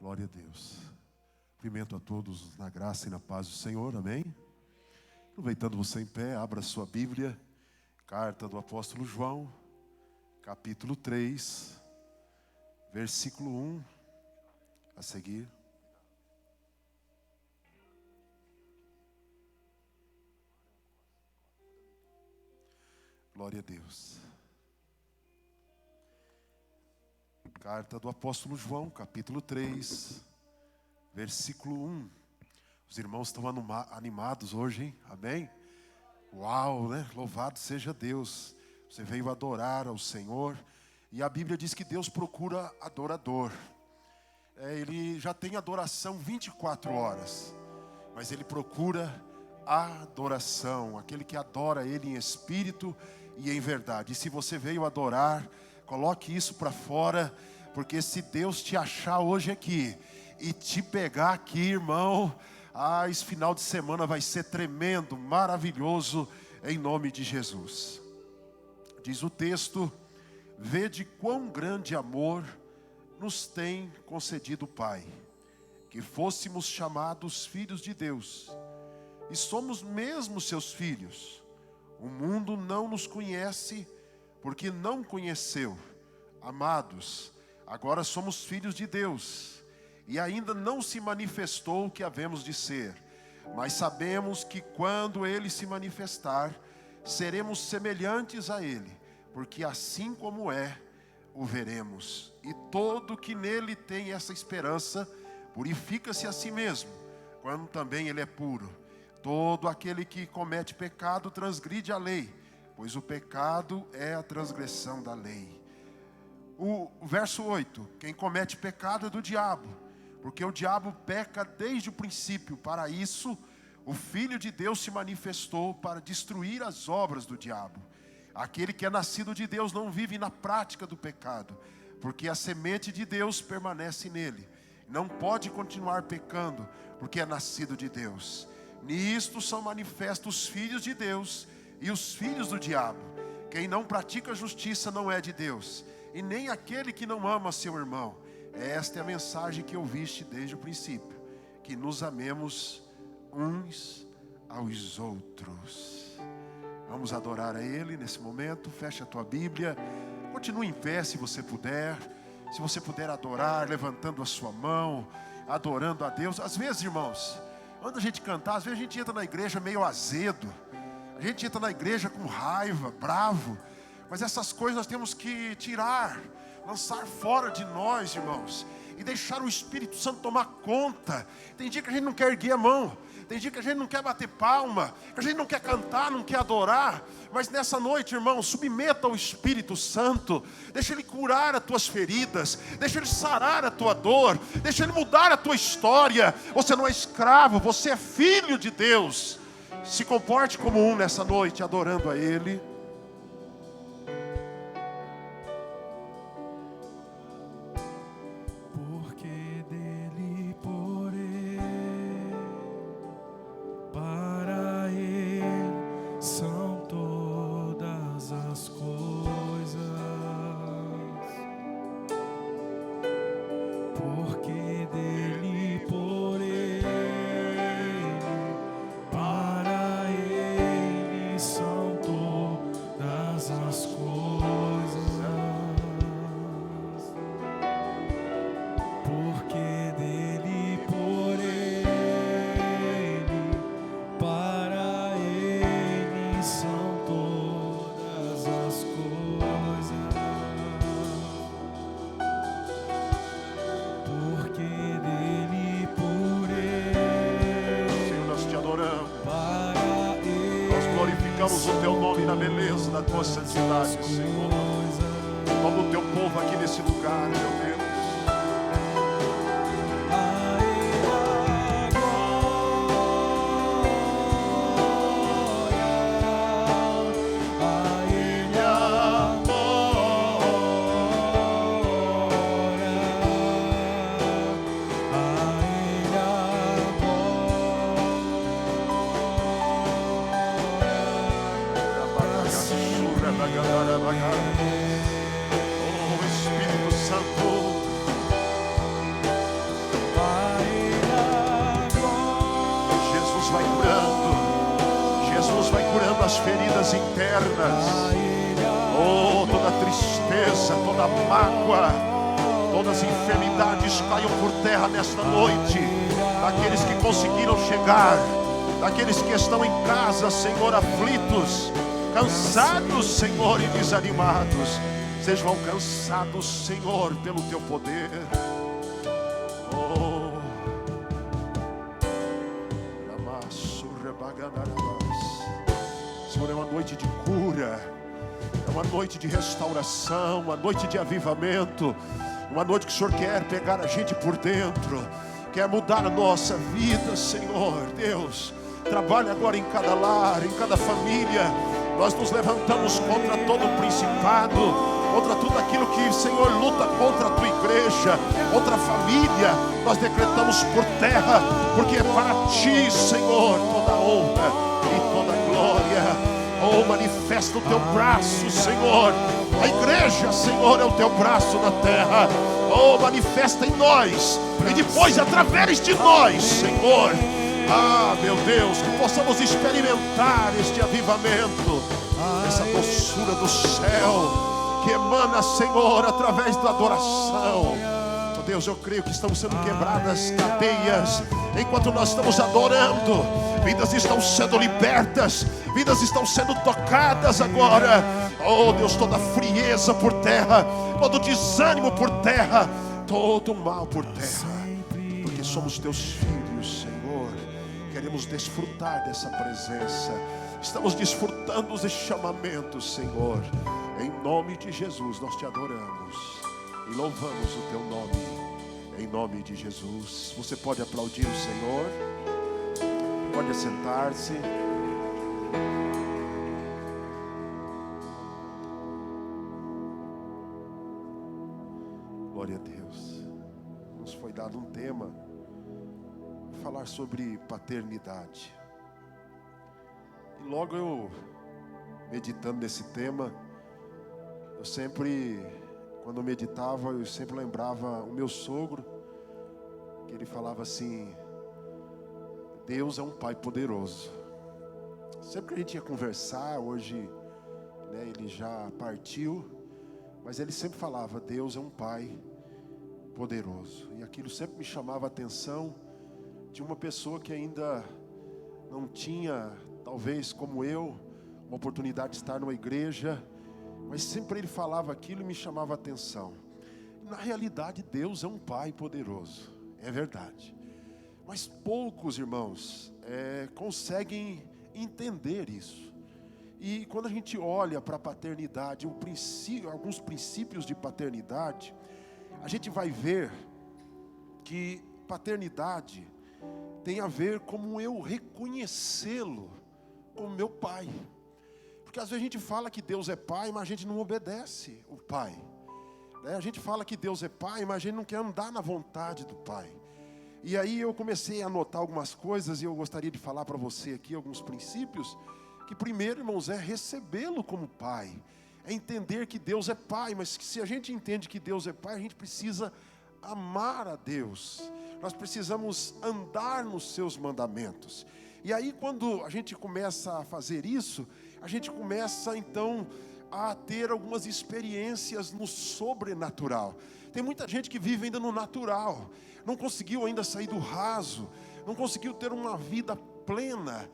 Glória a Deus. Cumprimento a todos na graça e na paz do Senhor, amém? Aproveitando você em pé, abra sua Bíblia, carta do apóstolo João, capítulo 3, versículo 1, a seguir. Glória a Deus. Carta do apóstolo João, capítulo 3, versículo 1. Os irmãos estão animados hoje, hein? Amém? Uau, né? Louvado seja Deus. Você veio adorar ao Senhor. E a Bíblia diz que Deus procura adorador. Ele já tem adoração 24 horas. Mas Ele procura adoração. Aquele que adora Ele em espírito e em verdade. E se você veio adorar, coloque isso para fora. Porque se Deus te achar hoje aqui e te pegar aqui, irmão, esse final de semana vai ser tremendo, maravilhoso, em nome de Jesus. Diz o texto: vede quão grande amor nos tem concedido o Pai, que fôssemos chamados filhos de Deus, e somos mesmo seus filhos. O mundo não nos conhece, porque não conheceu. Amados, agora somos filhos de Deus, e ainda não se manifestou o que havemos de ser, mas sabemos que quando Ele se manifestar, seremos semelhantes a Ele, porque assim como é, o veremos. E todo que nele tem essa esperança, purifica-se a si mesmo, quando também ele é puro. Todo aquele que comete pecado transgride a lei, pois o pecado é a transgressão da lei. O verso 8, quem comete pecado é do diabo, porque o diabo peca desde o princípio. Para isso, o Filho de Deus se manifestou para destruir as obras do diabo. Aquele que é nascido de Deus não vive na prática do pecado, porque a semente de Deus permanece nele. Não pode continuar pecando, porque é nascido de Deus. Nisto são manifestos os filhos de Deus e os filhos do diabo. Quem não pratica justiça não é de Deus, e nem aquele que não ama seu irmão. Esta é a mensagem que ouviste desde o princípio, que nos amemos uns aos outros. Vamos adorar a Ele nesse momento. Fecha a tua Bíblia, continue em pé se você puder. Se você puder adorar, levantando a sua mão, adorando a Deus. Às vezes, irmãos, quando a gente cantar, às vezes a gente entra na igreja meio azedo, a gente entra na igreja com raiva, bravo. Mas essas coisas nós temos que tirar, lançar fora de nós, irmãos, e deixar o Espírito Santo tomar conta. Tem dia que a gente não quer erguer a mão, tem dia que a gente não quer bater palma, que a gente não quer cantar, não quer adorar. Mas nessa noite, irmão, submeta ao Espírito Santo. Deixa Ele curar as tuas feridas, deixa Ele sarar a tua dor, deixa Ele mudar a tua história. Você não é escravo, você é filho de Deus. Se comporte como um nessa noite, adorando a Ele. O teu nome na beleza da tua santidade, Senhor. Toma o teu povo aqui nesse lugar, meu Deus. Oh, Espírito Santo, Deus vai curando as feridas internas. Oh, toda tristeza, toda mágoa, todas as enfermidades caiam por terra nesta noite. Daqueles que conseguiram chegar, daqueles que estão em casa, Senhor, aflitos, cansados, Senhor, e desanimados, sejam alcançados, Senhor, pelo Teu poder. Oh, Senhor, é uma noite de cura, é uma noite de restauração, uma noite de avivamento, uma noite que o Senhor quer pegar a gente por dentro, quer mudar a nossa vida, Senhor. Deus, trabalha agora em cada lar, em cada família. Nós nos levantamos contra todo o principado, contra tudo aquilo que, Senhor, luta contra a Tua igreja, contra a família. Nós decretamos por terra, porque é para Ti, Senhor, toda a honra e toda a glória. Oh, manifesta o Teu braço, Senhor. A igreja, Senhor, é o Teu braço na terra. Oh, manifesta em nós, e depois através de nós, Senhor. Ah, meu Deus, que possamos experimentar este avivamento, essa doçura do céu que emana, Senhor, através da adoração. Oh Deus, eu creio que estão sendo quebradas cadeias enquanto nós estamos adorando. Vidas estão sendo libertas, vidas estão sendo tocadas agora. Oh Deus, toda frieza por terra, todo desânimo por terra, todo mal por terra, porque somos Teus filhos, Senhor. Queremos desfrutar dessa presença. Estamos desfrutando desse chamamento, Senhor. Em nome de Jesus nós Te adoramos e louvamos o Teu nome. Em nome de Jesus. Você pode aplaudir o Senhor. Pode assentar-se. Glória a Deus. Nos foi dado um tema, falar sobre paternidade. E logo eu, meditando nesse tema, eu sempre, quando eu meditava, eu sempre lembrava o meu sogro, que ele falava assim: Deus é um Pai poderoso. Sempre que a gente ia conversar, hoje, né, ele já partiu, mas ele sempre falava: Deus é um Pai poderoso. E aquilo sempre me chamava a atenção de uma pessoa que ainda não tinha, talvez como eu, uma oportunidade de estar numa igreja, mas sempre ele falava aquilo e me chamava a atenção. Na realidade, Deus é um Pai poderoso, é verdade. Mas poucos, irmãos, conseguem entender isso. E quando a gente olha para a paternidade, alguns princípios de paternidade, a gente vai ver que paternidade tem a ver como eu reconhecê-lo como meu pai. Porque às vezes a gente fala que Deus é pai, mas a gente não obedece o pai, né? A gente fala que Deus é pai, mas a gente não quer andar na vontade do pai. E aí eu comecei a anotar algumas coisas, e eu gostaria de falar para você aqui alguns princípios. Que primeiro, irmãos, é recebê-lo como pai, é entender que Deus é pai. Mas que se a gente entende que Deus é pai, a gente precisa amar a Deus, nós precisamos andar nos seus mandamentos. E aí quando a gente começa a fazer isso, a gente começa então a ter algumas experiências no sobrenatural. Tem muita gente que vive ainda no natural, não conseguiu ainda sair do raso, não conseguiu ter uma vida plena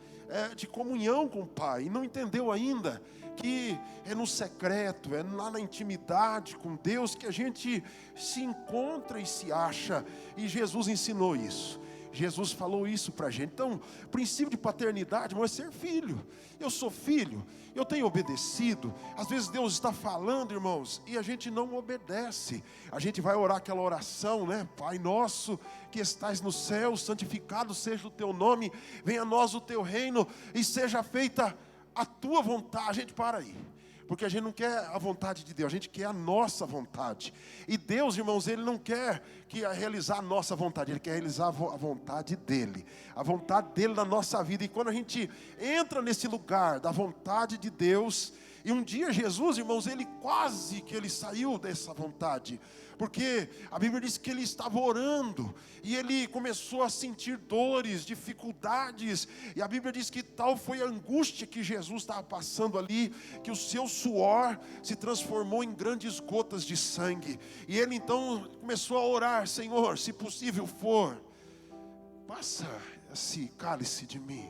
de comunhão com o Pai, e não entendeu ainda que é no secreto, é lá na intimidade com Deus que a gente se encontra e se acha. E Jesus ensinou isso, Jesus falou isso para a gente. Então, o princípio de paternidade, irmão, é ser filho. Eu sou filho, eu tenho obedecido. Às vezes Deus está falando, irmãos, e a gente não obedece. A gente vai orar aquela oração, né? Pai nosso que estais no céu, santificado seja o teu nome, venha a nós o teu reino, e seja feita a tua vontade. A gente para aí, porque a gente não quer a vontade de Deus, a gente quer a nossa vontade. E Deus, irmãos, Ele não quer realizar a nossa vontade, Ele quer realizar a vontade dEle, a vontade dEle na nossa vida. E quando a gente entra nesse lugar da vontade de Deus, e um dia Jesus, irmãos, Ele quase que Ele saiu dessa vontade, porque a Bíblia diz que ele estava orando, e ele começou a sentir dores, dificuldades, e a Bíblia diz que tal foi a angústia que Jesus estava passando ali, que o seu suor se transformou em grandes gotas de sangue, e ele então começou a orar: Senhor, se possível for, passa esse cálice de mim.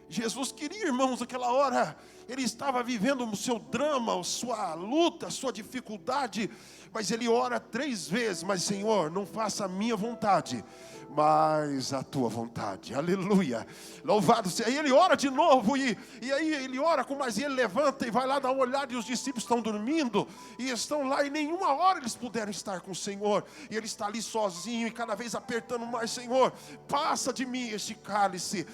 Jesus queria, irmãos, naquela hora, ele estava vivendo o seu drama, a sua luta, a sua dificuldade, mas ele ora 3 vezes: mas Senhor, não faça a minha vontade, mas a tua vontade. Aleluia, louvado seja. Aí ele ora de novo, e aí ele ora com mais, e ele levanta e vai lá dar uma olhada, e os discípulos estão dormindo, e estão lá, e nenhuma hora eles puderam estar com o Senhor, e ele está ali sozinho, e cada vez apertando mais: Senhor, passa de mim este cálice,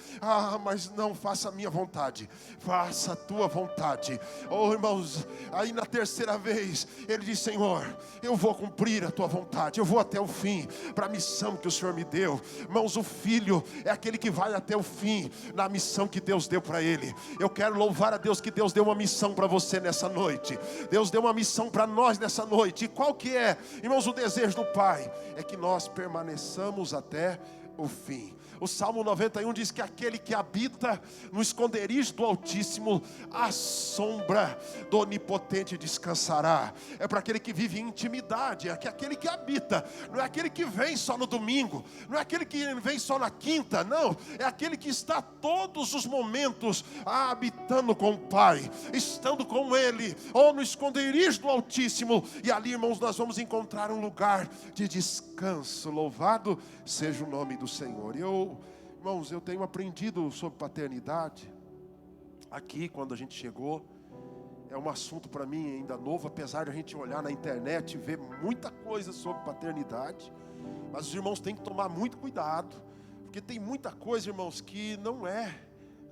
mas não faça a minha vontade, faça a tua vontade. Oh, irmãos, aí na 3ª vez, ele diz: Senhor, eu vou cumprir a tua vontade, eu vou até o fim, para a missão que o Senhor me deu. Irmãos, o filho é aquele que vai até o fim, na missão que Deus deu para ele. Eu quero louvar a Deus que Deus deu uma missão para você nessa noite. Deus deu uma missão para nós nessa noite. E qual que é, irmãos, o desejo do Pai? É que nós permaneçamos até o fim. O Salmo 91 diz que aquele que habita no esconderijo do Altíssimo, a sombra do Onipotente descansará. É para aquele que vive em intimidade, é aquele que habita, não é aquele que vem só no domingo, não é aquele que vem só na quinta, não, é aquele que está todos os momentos habitando com o Pai, estando com Ele, ou no esconderijo do Altíssimo, e ali, irmãos, nós vamos encontrar um lugar de descanso. Louvado seja o nome do Senhor. Irmãos, eu tenho aprendido sobre paternidade. Aqui, quando a gente chegou, é um assunto para mim ainda novo, apesar de a gente olhar na internet e ver muita coisa sobre paternidade. Mas os irmãos têm que tomar muito cuidado, porque tem muita coisa, irmãos, que não é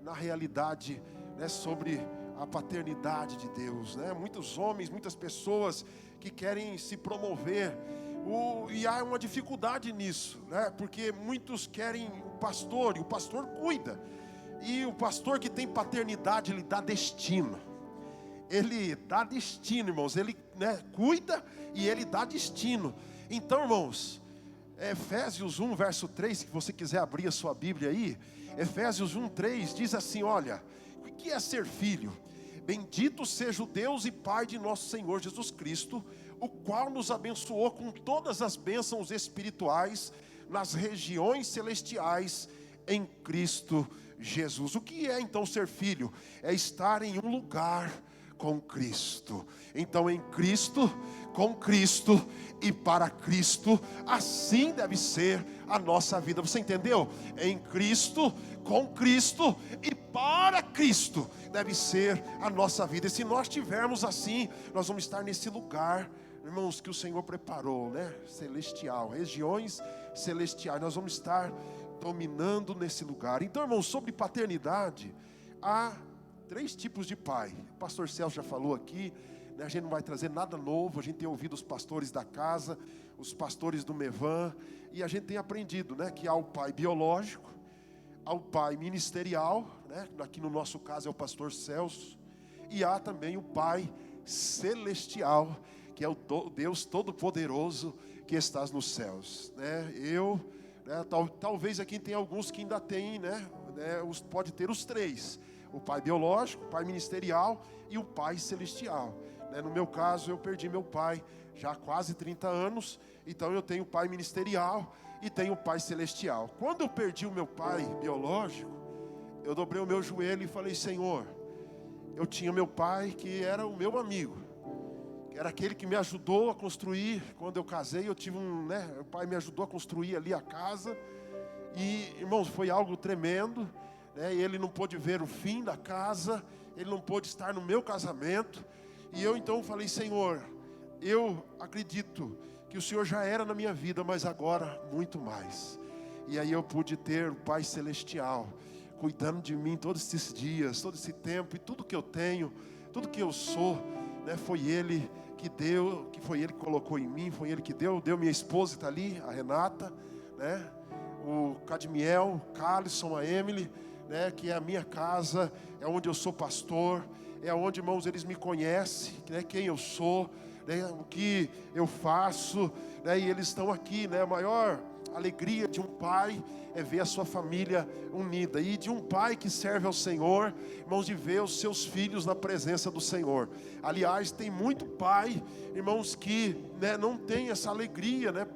na realidade, né, sobre a paternidade de Deus, né? Muitos homens, muitas pessoas que querem se promover, e há uma dificuldade nisso, né? Porque muitos querem o pastor, e o pastor cuida, e o pastor que tem paternidade, ele dá destino. Ele dá destino, irmãos. Ele, né, cuida e ele dá destino. Então, irmãos, Efésios 1, verso 3, se você quiser abrir a sua Bíblia aí, Efésios 1, 3 diz assim: olha, o que é ser filho? Bendito seja o Deus e Pai de nosso Senhor Jesus Cristo, o qual nos abençoou com todas as bênçãos espirituais nas regiões celestiais em Cristo Jesus. O que é então ser filho? É estar em um lugar com Cristo. Então, em Cristo, com Cristo e para Cristo, assim deve ser a nossa vida. Você entendeu? Em Cristo, com Cristo e para Cristo deve ser a nossa vida. E se nós tivermos assim, nós vamos estar nesse lugar, irmãos, que o Senhor preparou, né? Celestial, regiões celestiais. Nós vamos estar dominando nesse lugar. Então, irmãos, sobre paternidade, há 3 tipos de pai. O pastor Celso já falou aqui, né? A gente não vai trazer nada novo. A gente tem ouvido os pastores da casa, os pastores do Mevan, e a gente tem aprendido, né, que há o pai biológico, há o pai ministerial, né? Aqui no nosso caso é o pastor Celso, e há também o pai celestial, que é o Deus Todo-Poderoso que estás nos céus, né? Talvez aqui tem alguns que ainda tem, né? Pode ter os 3: o pai biológico, o pai ministerial e o pai celestial, né? No meu caso, eu perdi meu pai já há quase 30 anos, então eu tenho o pai ministerial e tenho o pai celestial. Quando eu perdi o meu pai biológico, eu dobrei o meu joelho e falei: Senhor, eu tinha meu pai que era o meu amigo, que era aquele que me ajudou a construir. Quando eu casei, eu tive o pai me ajudou a construir ali a casa, e, irmãos, foi algo tremendo, né? Ele não pôde ver o fim da casa, ele não pôde estar no meu casamento, e eu então falei: Senhor, eu acredito que o Senhor já era na minha vida, mas agora muito mais. E aí eu pude ter o Pai Celestial cuidando de mim todos esses dias, todo esse tempo, e tudo que eu tenho, tudo que eu sou, né, foi Ele que deu, que foi Ele que colocou em mim, foi Ele que deu minha esposa, está ali, a Renata, né, o Cadmiel, o Carlson, a Emily, né, que é a minha casa, é onde eu sou pastor, é onde, irmãos, eles me conhecem, né, quem eu sou, né, o que eu faço, né, e eles estão aqui, né, a maior alegria de um pai é ver a sua família unida, e de um pai que serve ao Senhor, irmãos, de ver os seus filhos na presença do Senhor. Aliás, tem muito pai, irmãos, que, né, não tem essa alegria, né,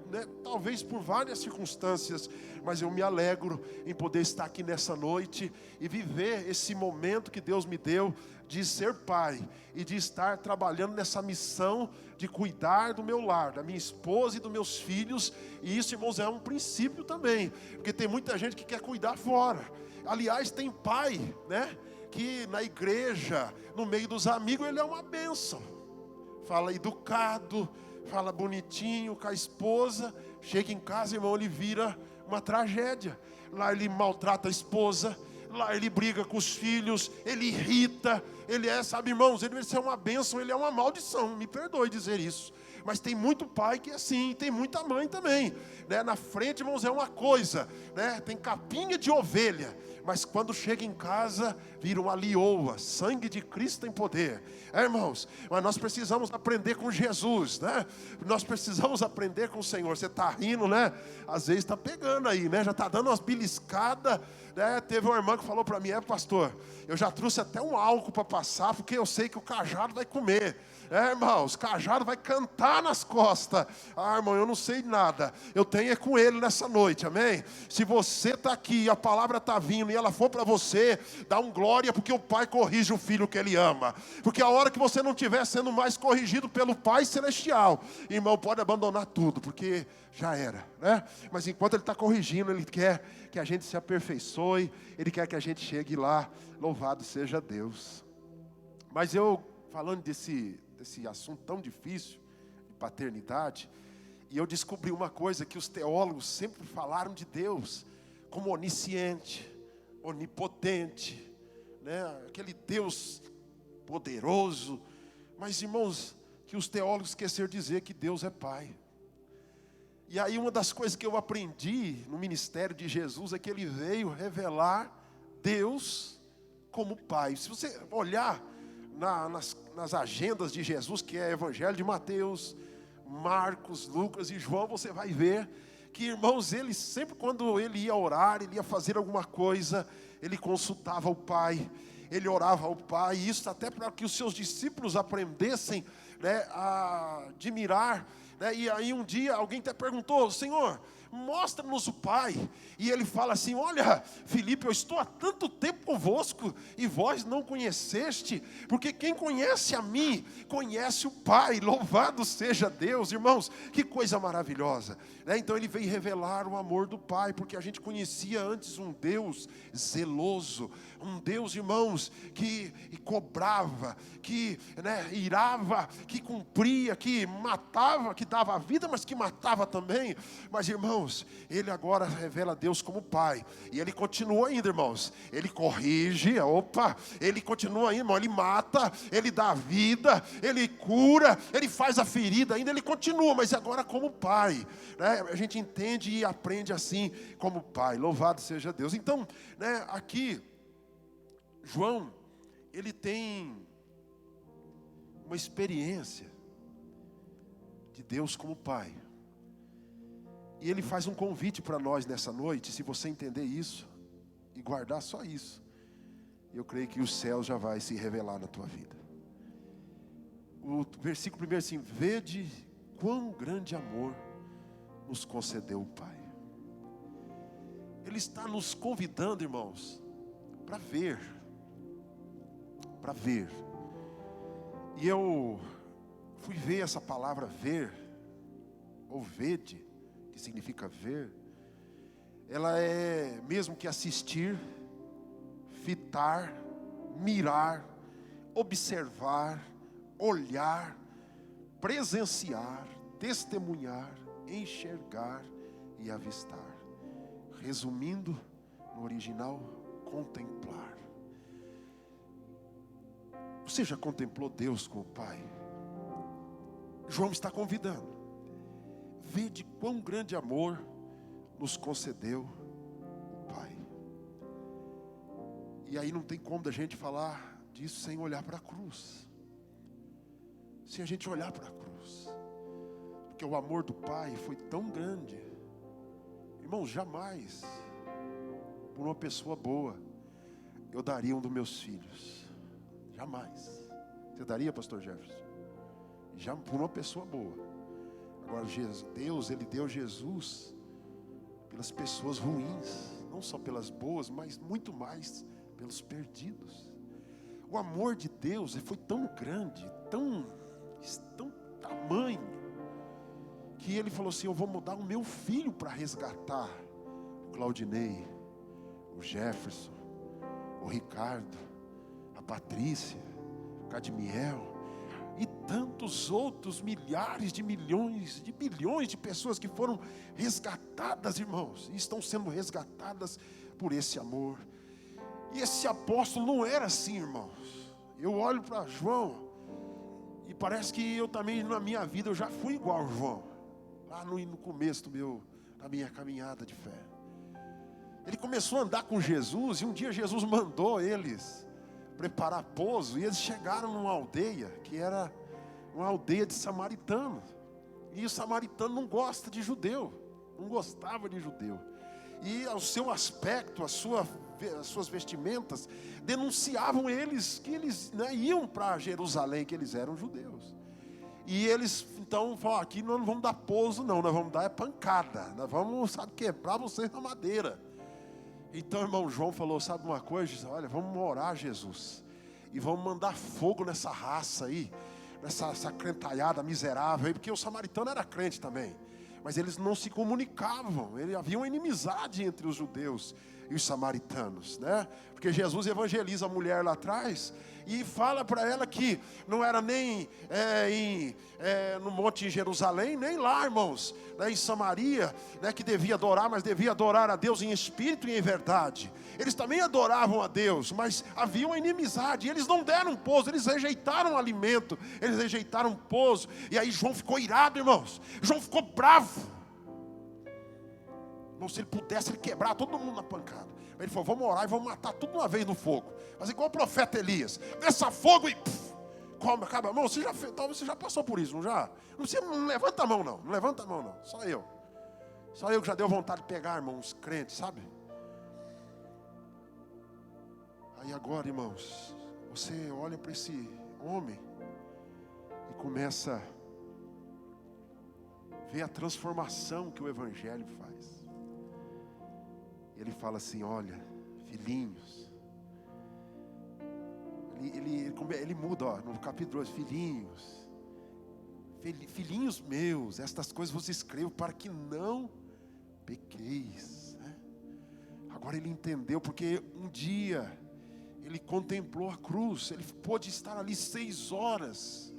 talvez por várias circunstâncias, mas eu me alegro em poder estar aqui nessa noite e viver esse momento que Deus me deu de ser pai e de estar trabalhando nessa missão de cuidar do meu lar, da minha esposa e dos meus filhos. E isso, irmãos, é um princípio também, porque tem muita gente que quer cuidar fora. Aliás, tem pai, né, que na igreja, no meio dos amigos, ele é uma bênção, fala educado, fala bonitinho com a esposa, chega em casa, irmão, ele vira uma tragédia. Lá ele maltrata a esposa, lá ele briga com os filhos, ele irrita, ele é, sabe, irmãos, ele é uma bênção, ele é uma maldição, me perdoe dizer isso. Mas tem muito pai que é assim, tem muita mãe também, né? Na frente, irmãos, é uma coisa, né? Tem capinha de ovelha, mas quando chega em casa, vira uma lioa. Sangue de Cristo tem poder, irmãos. Mas nós precisamos aprender com Jesus, né? Nós precisamos aprender com o Senhor. Você está rindo, né? Às vezes está pegando aí, né? Já está dando umas beliscadas, né? Teve uma irmã que falou para mim: pastor, eu já trouxe até um álcool para passar, porque eu sei que o cajado vai comer. Irmãos, cajado vai cantar nas costas. Irmão, eu não sei nada, eu tenho é com ele nessa noite, amém? Se você está aqui, a palavra está vindo e ela for para você, dá um glória, porque o pai corrige o filho que ele ama. Porque a hora que você não estiver sendo mais corrigido pelo Pai Celestial, irmão, pode abandonar tudo, porque já era, né? Mas enquanto ele está corrigindo, ele quer que a gente se aperfeiçoe, ele quer que a gente chegue lá. Louvado seja Deus. Mas eu, falando desse assunto tão difícil, de paternidade, e eu descobri uma coisa que os teólogos sempre falaram de Deus, como onisciente, onipotente, né? Aquele Deus poderoso. Mas, irmãos, que os teólogos esqueceram de dizer que Deus é Pai. E aí uma das coisas que eu aprendi no ministério de Jesus é que Ele veio revelar Deus como Pai. Se você olhar nas agendas de Jesus, que é Evangelho de Mateus, Marcos, Lucas e João, você vai ver que, irmãos, ele sempre, quando ele ia orar, ele ia fazer alguma coisa, ele consultava o Pai, ele orava ao Pai, e isso até para que os seus discípulos aprendessem, né, a admirar, né? E aí um dia alguém até perguntou: Senhor, mostra-nos o Pai. E ele fala assim: olha, Filipe, eu estou há tanto tempo convosco e vós não conheceste, porque quem conhece a mim, conhece o Pai. Louvado seja Deus. Irmãos, que coisa maravilhosa, né? Então ele veio revelar o amor do Pai, porque a gente conhecia antes um Deus zeloso, um Deus, irmãos, que cobrava, que, né, irava, que cumpria, que matava, que dava vida, mas que matava também. Mas, irmãos, ele agora revela Deus como Pai, e ele continua ainda, irmãos, ele corrige, ele continua ainda, irmão, ele mata, ele dá vida, ele cura, ele faz a ferida, ainda ele continua, mas agora como Pai, né? A gente entende e aprende assim como Pai. Louvado seja Deus. Então, né, aqui João, ele tem uma experiência de Deus como Pai. E ele faz um convite para nós nessa noite. Se você entender isso e guardar só isso, eu creio que o céu já vai se revelar na tua vida. O versículo primeiro assim: vede quão grande amor nos concedeu o Pai. Ele está nos convidando, irmãos, para ver. Para ver. E eu fui ver essa palavra ver, ou vede, que significa ver. Ela é mesmo que assistir, fitar, mirar, observar, olhar, presenciar, testemunhar, enxergar e avistar. Resumindo, no original, contemplar. Você já contemplou Deus como Pai? João está convidando. Vede quão grande amor nos concedeu o Pai. E aí não tem como da gente falar disso sem olhar para a cruz. sem a gente olhar para a cruz. Porque o amor do Pai foi tão grande. Irmãos, jamais, por uma pessoa boa, eu daria um dos meus filhos. Jamais. Você daria, pastor Jefferson? Já por uma pessoa boa. Agora, Deus, Ele deu Jesus pelas pessoas ruins. Não só pelas boas, mas muito mais pelos perdidos. O amor de Deus foi tão grande, tão tamanho, que Ele falou assim: eu vou mudar o meu filho para resgatar o Claudinei, o Jefferson, o Ricardo, a Patrícia, o Cadmiel e tantos outros milhares de milhões, de bilhões de pessoas que foram resgatadas, irmãos, e estão sendo resgatadas por esse amor. E esse apóstolo não era assim, irmãos. Eu olho para João e parece que eu também, na minha vida, eu já fui igual ao João, lá no começo da minha caminhada de fé. Ele começou a andar com Jesus e um dia Jesus mandou eles preparar pouso, e eles chegaram numa aldeia que era uma aldeia de samaritano, e o samaritano não gosta de judeu, não gostava de judeu, e ao seu aspecto, as suas vestimentas denunciavam eles, que eles iam para Jerusalém, que eles eram judeus. E eles então falaram: aqui nós não vamos dar pouso não, nós vamos dar pancada, nós vamos, quebrar vocês na madeira. Então, irmão João falou: sabe uma coisa? Olha, vamos orar, Jesus, e vamos mandar fogo nessa raça aí, essa crentalhada miserável aí, porque o samaritano era crente também, mas eles não se comunicavam, havia uma inimizade entre os judeus e os samaritanos, né? Porque Jesus evangeliza a mulher lá atrás e fala para ela que não era nem no monte em Jerusalém, nem lá, irmãos, em Samaria, que devia adorar, mas devia adorar a Deus em espírito e em verdade. Eles também adoravam a Deus, mas havia uma inimizade, e eles não deram pouso, eles rejeitaram o alimento, eles rejeitaram o pouso. E aí João ficou irado, irmãos, João ficou bravo. Irmão, se ele pudesse, ele quebrava todo mundo na pancada. Ele falou: vamos orar e vamos matar tudo de uma vez no fogo. Mas igual o profeta Elias, desça fogo e come, acaba. Irmão, talvez você já passou por isso, não já? Não levanta a mão não, não levanta a mão não, só eu que já deu vontade de pegar, irmão, uns crentes, sabe? Aí agora, irmãos, você olha para esse homem e começa a ver a transformação que o Evangelho faz. Ele fala assim: olha, filhinhos. Ele muda, ó, no capítulo 2, filhinhos meus, estas coisas vos escrevo para que não pequeis, né? Agora ele entendeu, porque um dia ele contemplou a cruz, ele pôde estar ali 6 horas,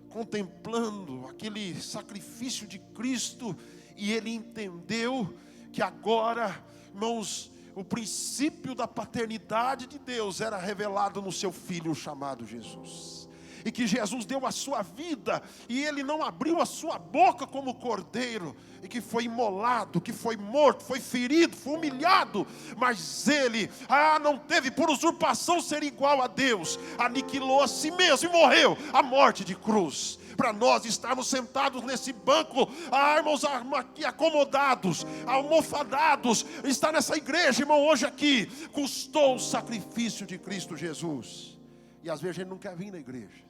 contemplando aquele sacrifício de Cristo, e ele entendeu que agora, irmãos, o princípio da paternidade de Deus era revelado no seu Filho chamado Jesus. E que Jesus deu a sua vida, e Ele não abriu a sua boca como cordeiro, e que foi imolado, que foi morto, foi ferido, foi humilhado, mas Ele, não teve por usurpação ser igual a Deus, aniquilou a si mesmo e morreu a morte de cruz, para nós estarmos sentados nesse banco, irmãos, aqui acomodados, almofadados, estar nessa igreja, irmão, hoje aqui, custou o sacrifício de Cristo Jesus. E às vezes a gente não quer vir na igreja.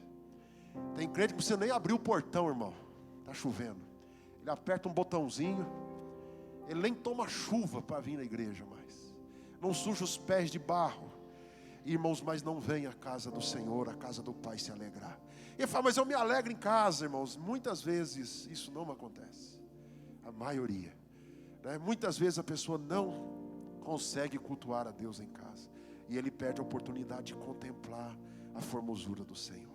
Tem crente que não precisa nem abrir o portão, irmão, está chovendo, ele aperta um botãozinho, ele nem toma chuva para vir na igreja mais, não suja os pés de barro, irmãos, mas não vem à casa do Senhor, à casa do Pai se alegrar. Ele fala: mas eu me alegro em casa, irmãos. Muitas vezes isso não acontece, a maioria, né? Muitas vezes a pessoa não consegue cultuar a Deus em casa, e ele perde a oportunidade de contemplar a formosura do Senhor.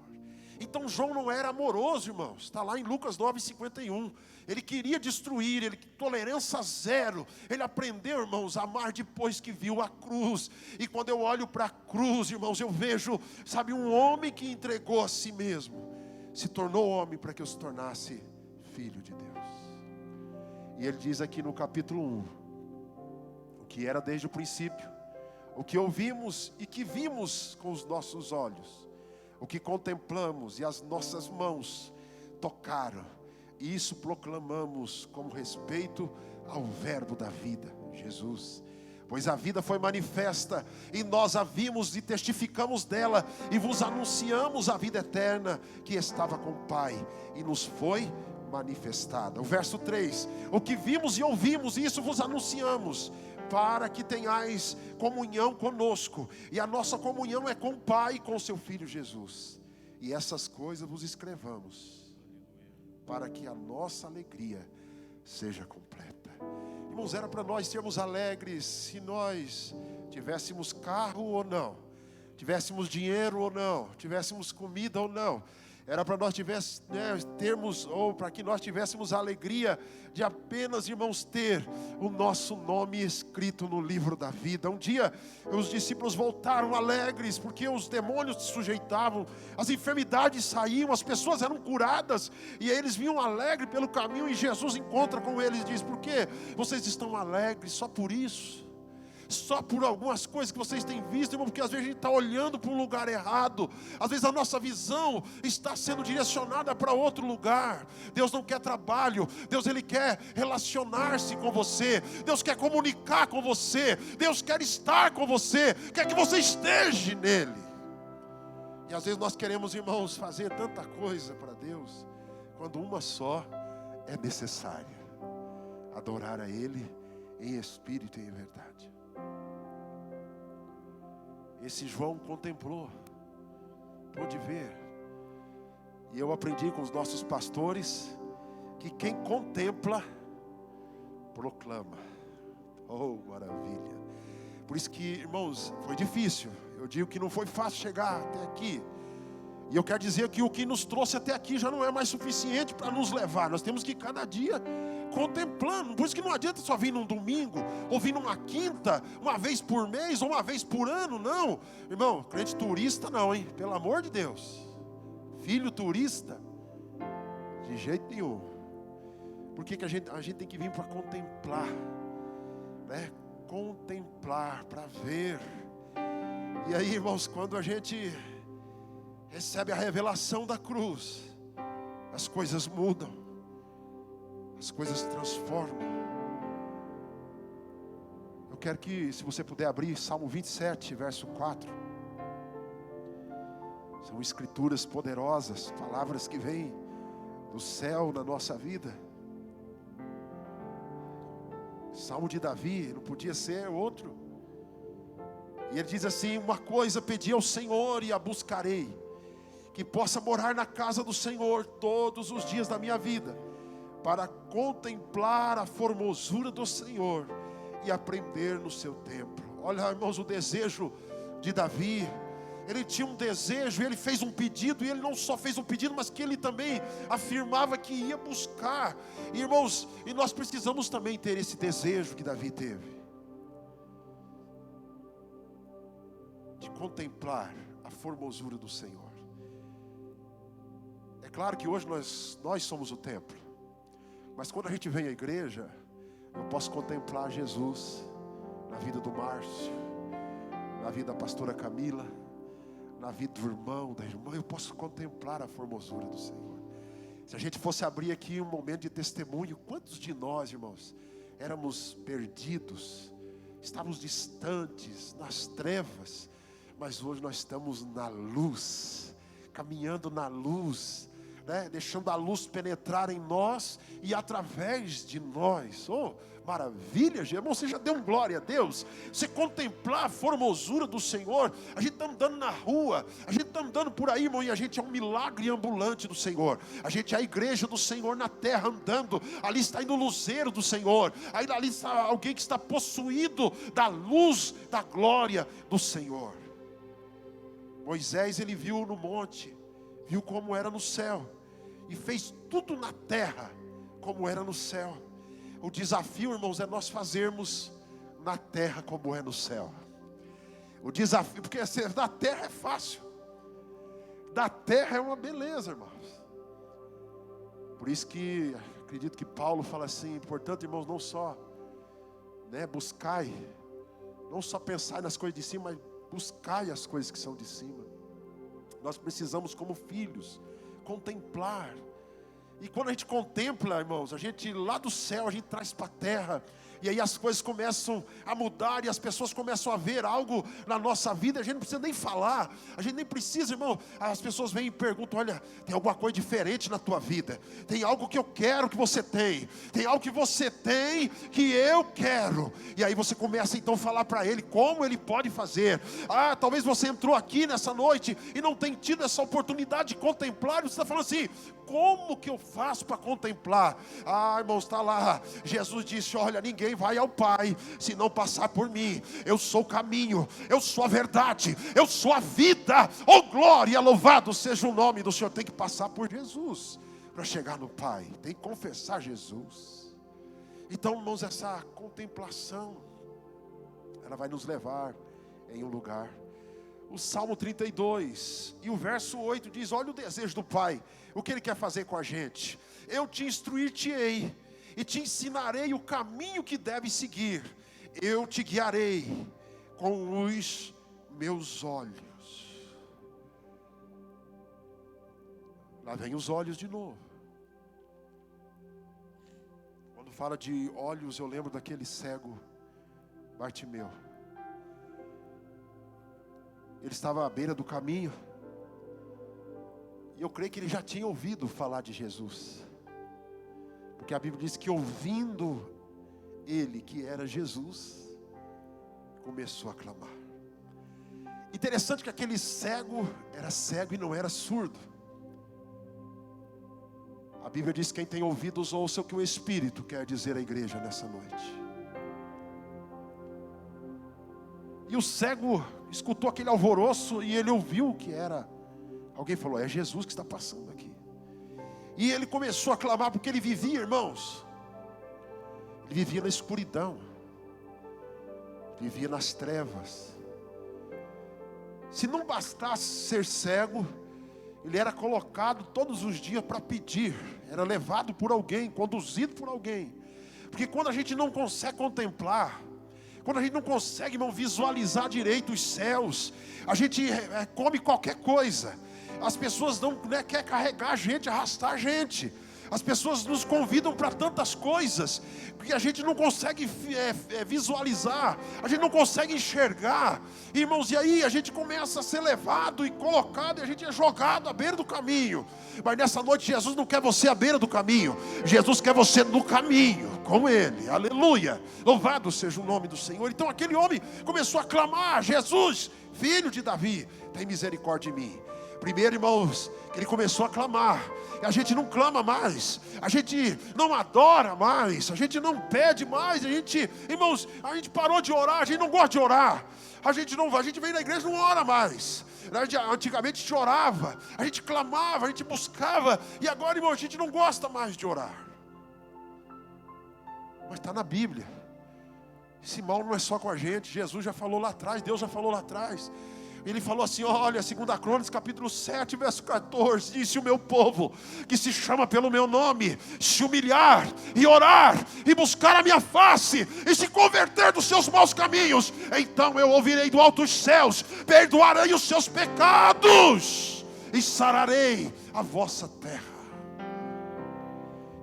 Então João não era amoroso, irmãos, está lá em Lucas 9:51, ele queria destruir, tolerância zero, ele aprendeu, irmãos, a amar depois que viu a cruz. E quando eu olho para a cruz, irmãos, eu vejo, sabe, um homem que entregou a si mesmo, se tornou homem para que eu se tornasse filho de Deus. E ele diz aqui no capítulo 1, o que era desde o princípio, o que ouvimos e que vimos com os nossos olhos, o que contemplamos e as nossas mãos tocaram, e isso proclamamos como respeito ao verbo da vida, Jesus. Pois a vida foi manifesta, e nós a vimos e testificamos dela, e vos anunciamos a vida eterna que estava com o Pai, e nos foi manifestada. O verso 3: o que vimos e ouvimos, isso vos anunciamos, para que tenhais comunhão conosco, e a nossa comunhão é com o Pai e com seu Filho Jesus. E essas coisas vos escrevamos, para que a nossa alegria seja completa. Irmãos, era para nós sermos alegres se nós tivéssemos carro ou não, tivéssemos dinheiro ou não, tivéssemos comida ou não. Era para nós termos, ou para que nós tivéssemos a alegria de apenas, irmãos, ter o nosso nome escrito no livro da vida. Um dia os discípulos voltaram alegres, porque os demônios se sujeitavam, as enfermidades saíam, as pessoas eram curadas, e eles vinham alegres pelo caminho, e Jesus encontra com eles e diz: por que vocês estão alegres? Só por isso? Só por algumas coisas que vocês têm visto, irmão? Porque às vezes a gente está olhando para um lugar errado, às vezes a nossa visão está sendo direcionada para outro lugar. Deus não quer trabalho, Deus Ele quer relacionar-se com você, Deus quer comunicar com você, Deus quer estar com você, quer que você esteja nele. E às vezes nós queremos, irmãos, fazer tanta coisa para Deus, quando uma só é necessária: adorar a Ele em espírito e em verdade. Esse João contemplou, pôde ver. E eu aprendi com os nossos pastores que quem contempla, proclama. Oh, maravilha. Por isso que, irmãos, foi difícil. Eu digo que não foi fácil chegar até aqui. E eu quero dizer que o que nos trouxe até aqui já não é mais suficiente para nos levar. Nós temos que cada dia contemplando. Por isso que não adianta só vir num domingo, ou vir numa quinta, uma vez por mês, ou uma vez por ano, não. Irmão, crente turista não, hein? Pelo amor de Deus. Filho turista, de jeito nenhum. Por que a gente tem que vir para contemplar, né? Contemplar, para ver. E aí, irmãos, quando a gente recebe a revelação da cruz, as coisas mudam, as coisas se transformam. Eu quero que, se você puder abrir Salmo 27, verso 4. São escrituras poderosas, palavras que vêm do céu na nossa vida. Salmo de Davi, não podia ser outro. E ele diz assim: uma coisa pedi ao Senhor e a buscarei, que possa morar na casa do Senhor todos os dias da minha vida, para contemplar a formosura do Senhor e aprender no seu templo. Olha, irmãos, o desejo de Davi. Ele tinha um desejo, ele fez um pedido, e ele não só fez um pedido, mas que ele também afirmava que ia buscar. E, irmãos, e nós precisamos também ter esse desejo que Davi teve, de contemplar a formosura do Senhor. É claro que hoje nós somos o templo, mas quando a gente vem à igreja, eu posso contemplar Jesus na vida do Márcio, na vida da pastora Camila, na vida do irmão, da irmã. Eu posso contemplar a formosura do Senhor. Se a gente fosse abrir aqui um momento de testemunho, quantos de nós, irmãos, éramos perdidos, estávamos distantes, nas trevas, mas hoje nós estamos na luz, caminhando na luz, né? Deixando a luz penetrar em nós e através de nós. Oh, maravilha, irmão, você já deu um glória a Deus? Você contemplar a formosura do Senhor. A gente está andando na rua, a gente está andando por aí, irmão, e a gente é um milagre ambulante do Senhor. A gente é a igreja do Senhor na terra andando. Ali está indo o luzeiro do Senhor, aí ali está alguém que está possuído da luz, da glória do Senhor. Moisés, ele viu no monte, viu como era no céu, e fez tudo na terra como era no céu. O desafio, irmãos, é nós fazermos na terra como é no céu. O desafio, porque da terra é fácil, da terra é uma beleza, irmãos. Por isso que acredito que Paulo fala assim: portanto, irmãos, não só buscai, não só pensai nas coisas de cima, mas buscai as coisas que são de cima. Nós precisamos, como filhos, contemplar. E quando a gente contempla, irmãos, a gente lá do céu, a gente traz para a terra. E aí as coisas começam a mudar e as pessoas começam a ver algo na nossa vida. A gente não precisa nem falar, a gente nem precisa, irmão. As pessoas vêm e perguntam: olha, tem alguma coisa diferente na tua vida? Tem algo que eu quero que você tem? Tem algo que você tem que eu quero? E aí você começa então a falar para ele como ele pode fazer. Talvez você entrou aqui nessa noite e não tem tido essa oportunidade de contemplar. E você está falando assim: como que eu faço para contemplar? Irmãos, está lá. Jesus disse: olha, ninguém vai ao Pai se não passar por mim. Eu sou o caminho, eu sou a verdade, eu sou a vida. Oh glória, louvado seja o nome do Senhor. Tem que passar por Jesus para chegar no Pai. Tem que confessar Jesus. Então, irmãos, essa contemplação, ela vai nos levar em um lugar. O Salmo 32 e o verso 8 diz: olha o desejo do Pai, o que Ele quer fazer com a gente. Eu te instruir-te-ei e te ensinarei o caminho que deves seguir. Eu te guiarei com os meus olhos. Lá vem os olhos de novo. Quando fala de olhos, eu lembro daquele cego Bartimeu. Ele estava à beira do caminho, e eu creio que ele já tinha ouvido falar de Jesus, porque a Bíblia diz que ouvindo ele que era Jesus, começou a clamar. Interessante que aquele cego era cego e não era surdo. A Bíblia diz que quem tem ouvidos ouça o que o Espírito quer dizer à igreja nessa noite. E o cego escutou aquele alvoroço e ele ouviu que era. Alguém falou: é Jesus que está passando aqui. E ele começou a clamar, porque ele vivia, irmãos, ele vivia na escuridão, vivia nas trevas. Se não bastasse ser cego, ele era colocado todos os dias para pedir, era levado por alguém, conduzido por alguém. Porque quando a gente não consegue contemplar, quando a gente não consegue, irmão, visualizar direito os céus, a gente come qualquer coisa. As pessoas não querem carregar a gente, arrastar a gente. As pessoas nos convidam para tantas coisas, porque a gente não consegue visualizar, a gente não consegue enxergar. Irmãos, e aí a gente começa a ser levado e colocado, e a gente é jogado à beira do caminho. Mas nessa noite Jesus não quer você à beira do caminho, Jesus quer você no caminho com Ele. Aleluia, louvado seja o nome do Senhor. Então aquele homem começou a clamar: Jesus, filho de Davi, tem misericórdia de mim. Primeiro, irmãos, que ele começou a clamar. A gente não clama mais, a gente não adora mais, a gente não pede mais, irmãos, a gente parou de orar, a gente não gosta de orar. A gente vem na igreja e não ora mais. Antigamente a gente orava, a gente clamava, a gente buscava. E agora, irmão, a gente não gosta mais de orar. Mas está na Bíblia. Esse mal não é só com a gente. Jesus já falou lá atrás, Deus já falou lá atrás. Ele falou assim, olha, 2 Crônicas capítulo 7, verso 14, disse: o meu povo, que se chama pelo meu nome, se humilhar e orar, e buscar a minha face, e se converter dos seus maus caminhos, então eu ouvirei do alto dos céus, perdoarei os seus pecados, e sararei a vossa terra.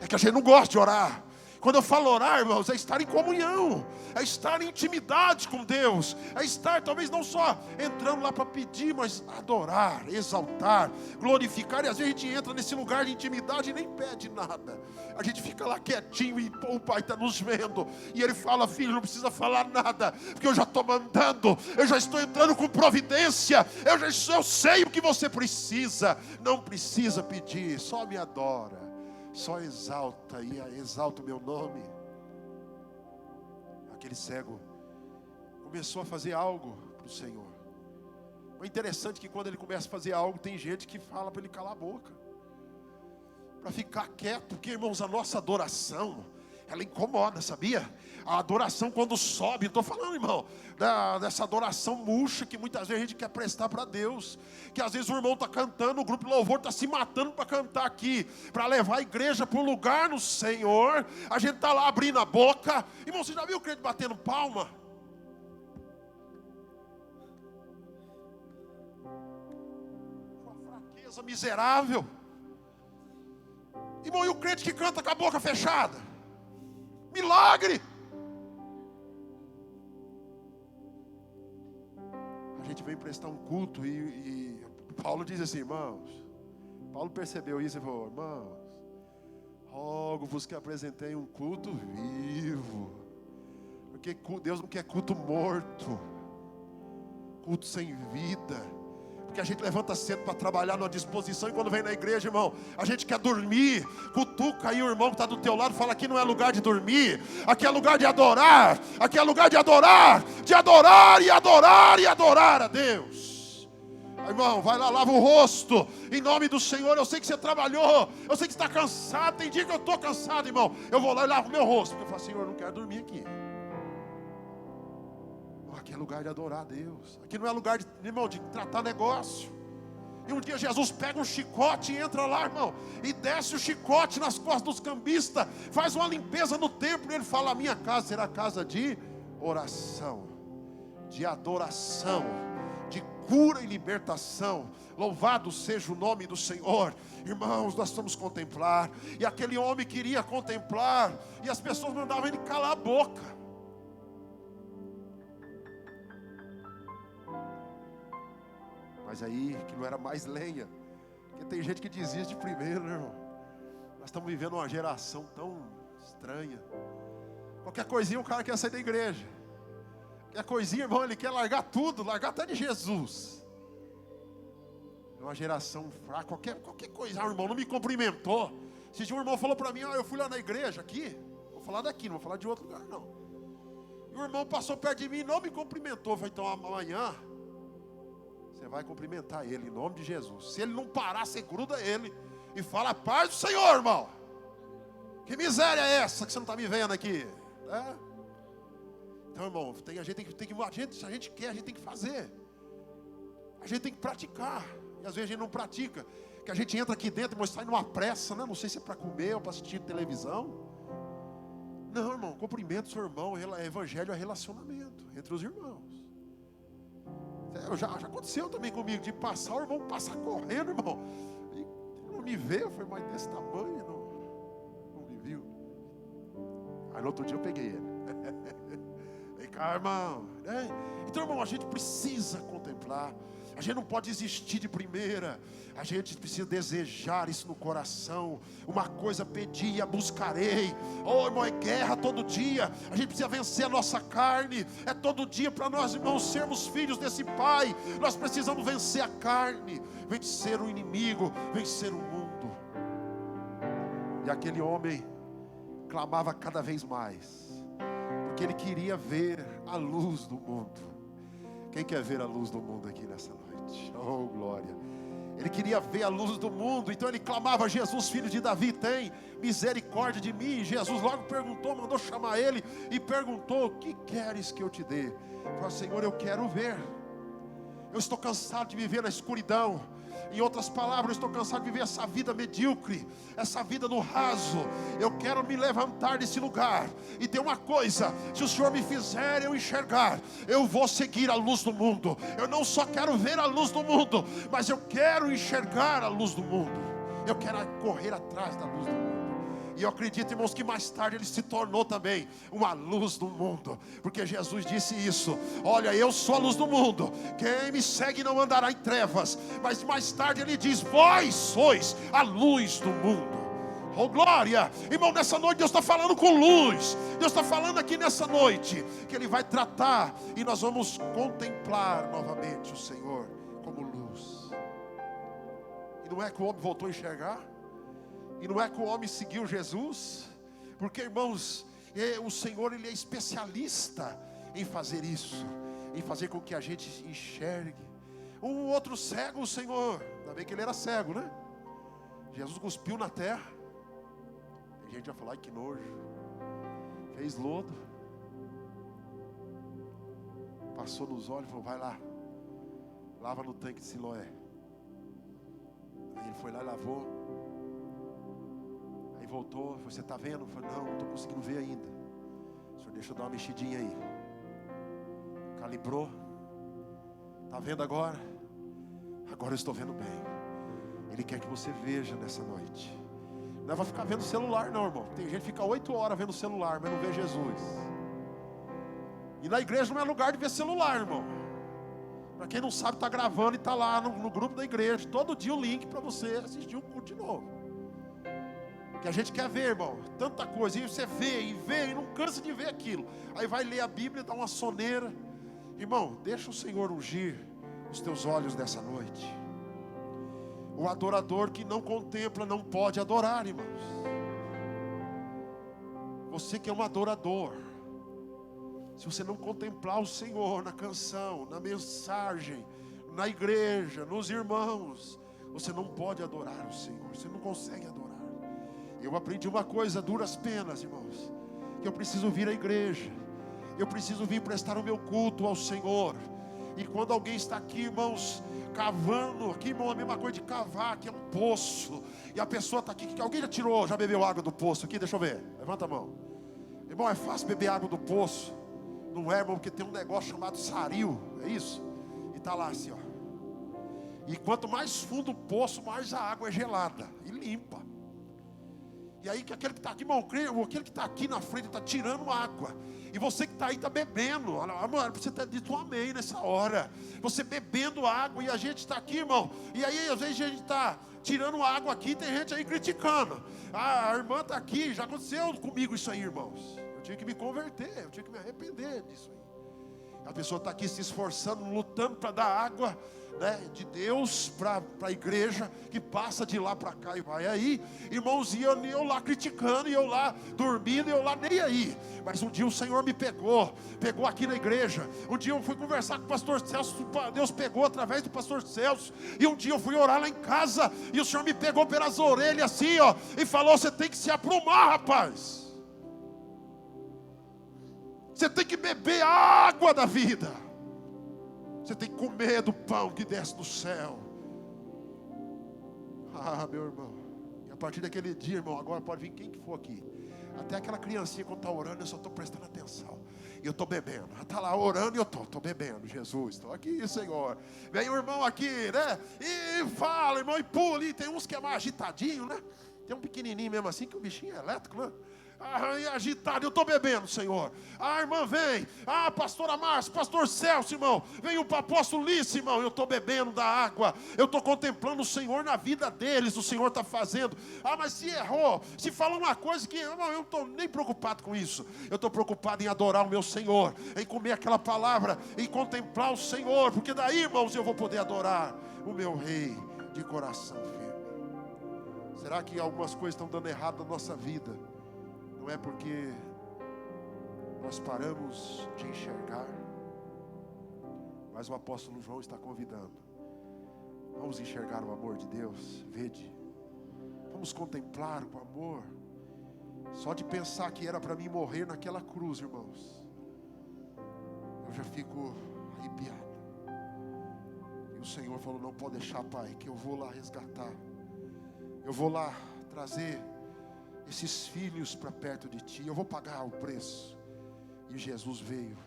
É que a gente não gosta de orar. Quando eu falo orar, irmãos, é estar em comunhão, é estar em intimidade com Deus, é estar talvez não só entrando lá para pedir, mas adorar, exaltar, glorificar. E às vezes a gente entra nesse lugar de intimidade e nem pede nada, a gente fica lá quietinho e o Pai está nos vendo, e Ele fala: filho, não precisa falar nada, porque eu já estou mandando, eu já estou entrando com providência, eu sei o que você precisa, não precisa pedir, só me adora. Só exalta o meu nome. Aquele cego começou a fazer algo para o Senhor. É interessante que quando ele começa a fazer algo, tem gente que fala para ele calar a boca, para ficar quieto, porque, irmãos, a nossa adoração, ela incomoda, sabia? A adoração quando sobe, estou falando, irmão, dessa adoração murcha que muitas vezes a gente quer prestar para Deus. Que às vezes o irmão está cantando, o grupo de louvor está se matando para cantar aqui, para levar a igreja para um lugar no Senhor. A gente está lá abrindo a boca. Irmão, você já viu o crente batendo palma? coisa miserável. Irmão, e o crente que canta com a boca fechada? Milagre! A gente vem prestar um culto e Paulo diz assim, irmãos. Paulo percebeu isso e falou, irmãos, rogo-vos que apresentei um culto vivo. Porque Deus não quer culto morto, culto sem vida. Porque a gente levanta cedo para trabalhar numa disposição, e quando vem na igreja, irmão, a gente quer dormir. Cutuca aí o irmão que está do teu lado, fala, aqui não é lugar de dormir, aqui é lugar de adorar. Aqui é lugar de adorar e adorar e adorar a Deus. Irmão, vai lá, lava o rosto, em nome do Senhor. Eu sei que você trabalhou, eu sei que você está cansado. Tem dia que eu estou cansado, irmão. Eu vou lá e lavo o meu rosto, porque eu falo, Senhor, eu não quero dormir aqui. Aqui é lugar de adorar a Deus. Aqui não é lugar de, irmão, de tratar negócio. E um dia Jesus pega um chicote e entra lá, irmão, e desce o chicote nas costas dos cambistas, faz uma limpeza no templo, e ele fala, a minha casa será casa de oração, de adoração, de cura e libertação. Louvado seja o nome do Senhor. Irmãos, nós vamos contemplar. E aquele homem queria contemplar, e as pessoas mandavam ele calar a boca. Mas aí, que não era mais lenha. Porque tem gente que desiste primeiro, né, irmão? Nós estamos vivendo uma geração tão estranha. Qualquer coisinha o cara quer sair da igreja. Qualquer coisinha, irmão, ele quer largar tudo, largar até de Jesus. É uma geração fraca. Qualquer coisa, irmão, não me cumprimentou. Esse dia um irmão falou para mim, eu fui lá na igreja aqui. Vou falar daqui, não vou falar de outro lugar, não. E o irmão passou perto de mim e não me cumprimentou. Eu falei, então amanhã você vai cumprimentar ele em nome de Jesus. Se ele não parar, você gruda ele e fala, paz do Senhor, irmão. Que miséria é essa que você não está me vendo aqui? É? Então, irmão, se a gente quer, a gente tem que fazer. A gente tem que praticar. E às vezes a gente não pratica. Que a gente entra aqui dentro, mas sai numa pressa, né? Não sei se é para comer ou para assistir televisão. Não, irmão, cumprimento o seu irmão. Evangelho é relacionamento entre os irmãos. Já aconteceu também comigo, de passar, o irmão passar correndo, irmão. E não me veio, foi mais desse tamanho, não me viu. Aí no outro dia eu peguei ele. Vem cá, irmão. Então, irmão, a gente precisa contemplar. A gente não pode desistir de primeira. A gente precisa desejar isso no coração. Uma coisa pedi e a buscarei. Oh, irmão, é guerra todo dia. A gente precisa vencer a nossa carne. É todo dia para nós, irmãos, sermos filhos desse Pai. Nós precisamos vencer a carne, vencer o inimigo, vencer o mundo. E aquele homem clamava cada vez mais, porque ele queria ver a luz do mundo. Quem quer ver a luz do mundo aqui nessa noite? Oh, glória. Ele queria ver a luz do mundo. Então ele clamava, Jesus, filho de Davi, tem misericórdia de mim. E Jesus logo perguntou, mandou chamar ele e perguntou, o que queres que eu te dê? Ele falou, Senhor, eu quero ver. Eu estou cansado de viver na escuridão. Em outras palavras, eu estou cansado de viver essa vida medíocre, essa vida no raso. Eu quero me levantar desse lugar. E tem uma coisa, se o Senhor me fizer eu enxergar, eu vou seguir a luz do mundo. Eu não só quero ver a luz do mundo, mas eu quero enxergar a luz do mundo. Eu quero correr atrás da luz do mundo. E eu acredito, irmãos, que mais tarde ele se tornou também uma luz do mundo, porque Jesus disse isso, olha, eu sou a luz do mundo, quem me segue não andará em trevas. Mas mais tarde ele diz, vós sois a luz do mundo. Oh, glória, irmão, nessa noite Deus está falando com luz. Deus está falando aqui nessa noite que Ele vai tratar, e nós vamos contemplar novamente o Senhor como luz. E não é que o homem voltou a enxergar? E não é que o homem seguiu Jesus? Porque, irmãos, o Senhor, Ele é especialista em fazer isso, em fazer com que a gente enxergue. Um outro cego, o Senhor, ainda bem que ele era cego, né? Jesus cuspiu na terra. Tem gente que vai falar, ai que nojo. Fez lodo, passou nos olhos e falou, vai lá, lava no tanque de Siloé. Aí ele foi lá e lavou. Aí voltou, você está vendo? Eu falei, não estou conseguindo ver ainda. O Senhor, deixa eu dar uma mexidinha aí. Calibrou. Está vendo agora? Agora eu estou vendo bem. Ele quer que você veja nessa noite. Não vai ficar vendo celular não, irmão. Tem gente que fica 8 horas vendo celular, mas não vê Jesus. E na igreja não é lugar de ver celular, irmão. Para quem não sabe, está gravando e está lá no grupo da igreja. Todo dia o link para você assistir o culto de novo. Que a gente quer ver, irmão. Tanta coisa. E você vê e não cansa de ver aquilo. Aí vai ler a Bíblia, dá uma soneira. Irmão, deixa o Senhor ungir os teus olhos nessa noite. O adorador que não contempla não pode adorar, irmãos. Você que é um adorador, se você não contemplar o Senhor na canção, na mensagem, na igreja, nos irmãos, você não pode adorar o Senhor. Você não consegue adorar. Eu aprendi uma coisa, duras penas, irmãos, que eu preciso vir à igreja, eu preciso vir prestar o meu culto ao Senhor. E quando alguém está aqui, irmãos, cavando, aqui, irmão, a mesma coisa de cavar, que é um poço, e a pessoa está aqui, alguém já bebeu água do poço aqui? Deixa eu ver, levanta a mão. Irmão, é fácil beber água do poço? Não é, irmão, porque tem um negócio chamado saril, é isso? E está lá assim, ó. E quanto mais fundo o poço, mais a água é gelada e limpa. E aí que aquele que está aqui, irmão, aquele que está aqui na frente está tirando água. E você que está aí está bebendo. Mano, você está dito um amém nessa hora. Você bebendo água e a gente está aqui, irmão. E aí às vezes a gente está tirando água aqui e tem gente aí criticando. Ah, a irmã está aqui, já aconteceu comigo isso aí, irmãos. Eu tinha que me converter, eu tinha que me arrepender disso aí. A pessoa está aqui se esforçando, lutando para dar água, né, de Deus para a igreja, que passa de lá para cá e vai aí, irmãos, e eu lá criticando, e eu lá dormindo, e eu lá nem aí. Mas um dia o Senhor me pegou aqui na igreja. Um dia eu fui conversar com o pastor Celso, Deus pegou através do pastor Celso, e um dia eu fui orar lá em casa, e o Senhor me pegou pelas orelhas assim, ó, e falou: você tem que se aprumar, rapaz. Você tem que beber a água da vida. Você tem que comer do pão que desce do céu. Ah, meu irmão. E a partir daquele dia, irmão, agora pode vir quem que for aqui. Até aquela criancinha quando está orando, eu só estou prestando atenção. E eu estou bebendo. Ela está lá orando e eu estou bebendo. Jesus, estou aqui, Senhor. Vem o irmão aqui, né? E fala, irmão, e pula. E tem uns que é mais agitadinho, né? Tem um pequenininho mesmo assim, que o bichinho é elétrico, né? Ah, e agitado, eu estou bebendo, Senhor. Ah, irmã, vem. Ah, pastora Márcia, pastor Celso, irmão. Vem o apóstolo Lício, irmão. Eu estou bebendo da água. Eu estou contemplando o Senhor na vida deles. O Senhor está fazendo. Ah, mas se errou, se falou uma coisa que, irmão, eu não estou nem preocupado com isso. Eu estou preocupado em adorar o meu Senhor, em comer aquela palavra, em contemplar o Senhor. Porque daí, irmãos, eu vou poder adorar o meu Rei de coração firme. Será que algumas coisas estão dando errado na nossa vida? Não é porque nós paramos de enxergar, mas o apóstolo João está convidando. Vamos enxergar o amor de Deus, vede. Vamos contemplar o amor. Só de pensar que era para mim morrer naquela cruz, irmãos, eu já fico arrepiado. E o Senhor falou: não pode deixar, Pai, que eu vou lá resgatar. Eu vou lá trazer esses filhos para perto de ti. Eu vou pagar o preço. E Jesus veio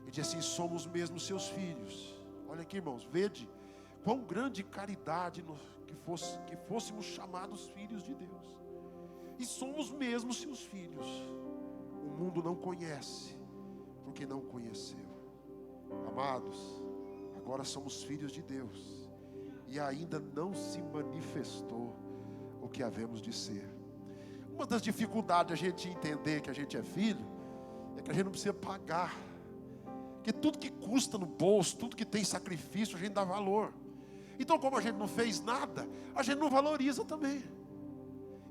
e disse assim: somos mesmo seus filhos. Olha aqui, irmãos, vede quão grande caridade que fôssemos chamados filhos de Deus. E somos mesmo seus filhos. O mundo não conhece, porque não conheceu. Amados, agora somos filhos de Deus, e ainda não se manifestou o que havemos de ser. Uma das dificuldades a gente entender que a gente é filho é que a gente não precisa pagar. Porque tudo que custa no bolso, tudo que tem sacrifício, a gente dá valor. Então, como a gente não fez nada, a gente não valoriza também.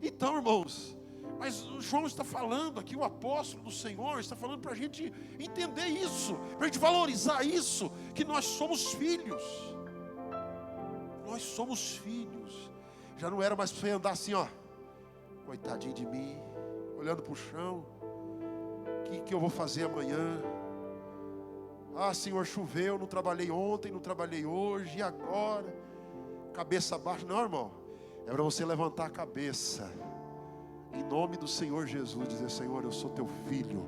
Então, irmãos, mas o João está falando aqui, o apóstolo do Senhor está falando para a gente entender isso, para a gente valorizar isso, que nós somos filhos. Nós somos filhos. Já não era mais para você andar assim, ó, coitadinho de mim, olhando para o chão. O que eu vou fazer amanhã? Ah, Senhor, choveu, não trabalhei ontem, não trabalhei hoje, e agora? Cabeça baixa. Não, irmão, é para você levantar a cabeça, em nome do Senhor Jesus, dizer: Senhor, eu sou teu filho,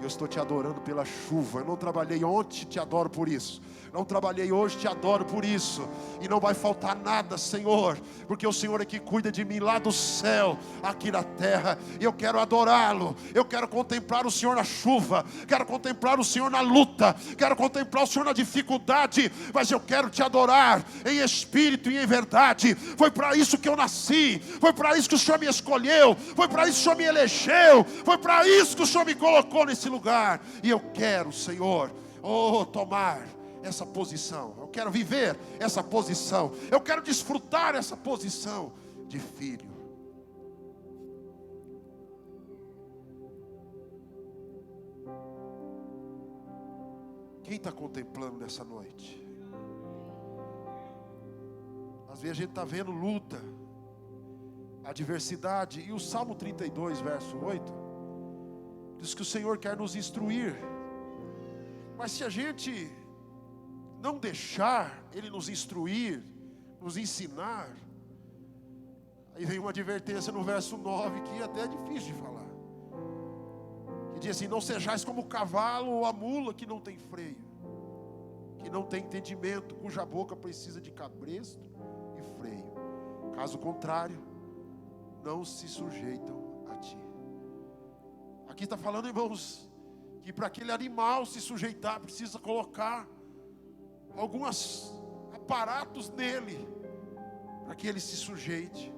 Eu estou te adorando pela chuva. Eu não trabalhei ontem, te adoro por isso. Não trabalhei hoje, te adoro por isso. E não vai faltar nada, Senhor, porque o Senhor é que cuida de mim lá do céu, aqui na terra. E eu quero adorá-lo. Eu quero contemplar o Senhor na chuva. Quero contemplar o Senhor na luta. Quero contemplar o Senhor na dificuldade. Mas eu quero te adorar em espírito e em verdade. Foi para isso que eu nasci. Foi para isso que o Senhor me escolheu. Foi para isso que o Senhor me elegeu. Foi para isso que o Senhor me colocou nesse lugar. E eu quero, Senhor, tomar essa posição. Eu quero viver essa posição. Eu quero desfrutar essa posição de filho. Quem está contemplando nessa noite? Às vezes a gente está vendo luta, adversidade. E o Salmo 32, verso 8 diz que o Senhor quer nos instruir. Mas se a gente não deixar Ele nos instruir, nos ensinar, aí vem uma advertência no verso 9, que até é difícil de falar, que diz assim: não sejais como o cavalo ou a mula que não tem freio, que não tem entendimento, cuja boca precisa de cabresto e freio, caso contrário, não se sujeitam a ti. Aqui está falando, irmãos, que para aquele animal se sujeitar, precisa colocar alguns aparatos nele, para que ele se sujeite.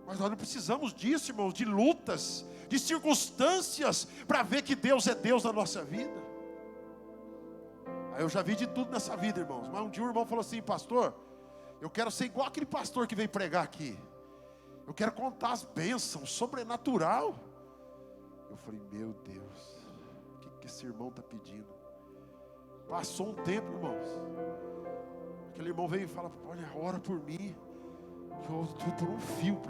Mas nós não precisamos disso, irmãos, de lutas, de circunstâncias, para ver que Deus é Deus na nossa vida. Aí eu já vi de tudo nessa vida, irmãos. Mas um dia um irmão falou assim: pastor, eu quero ser igual aquele pastor que veio pregar aqui. Eu quero contar as bênçãos, sobrenatural. Eu falei: meu Deus, o que esse irmão está pedindo? Passou um tempo, irmãos. Aquele irmão veio e fala: olha, ora por mim. Eu estou por um fio,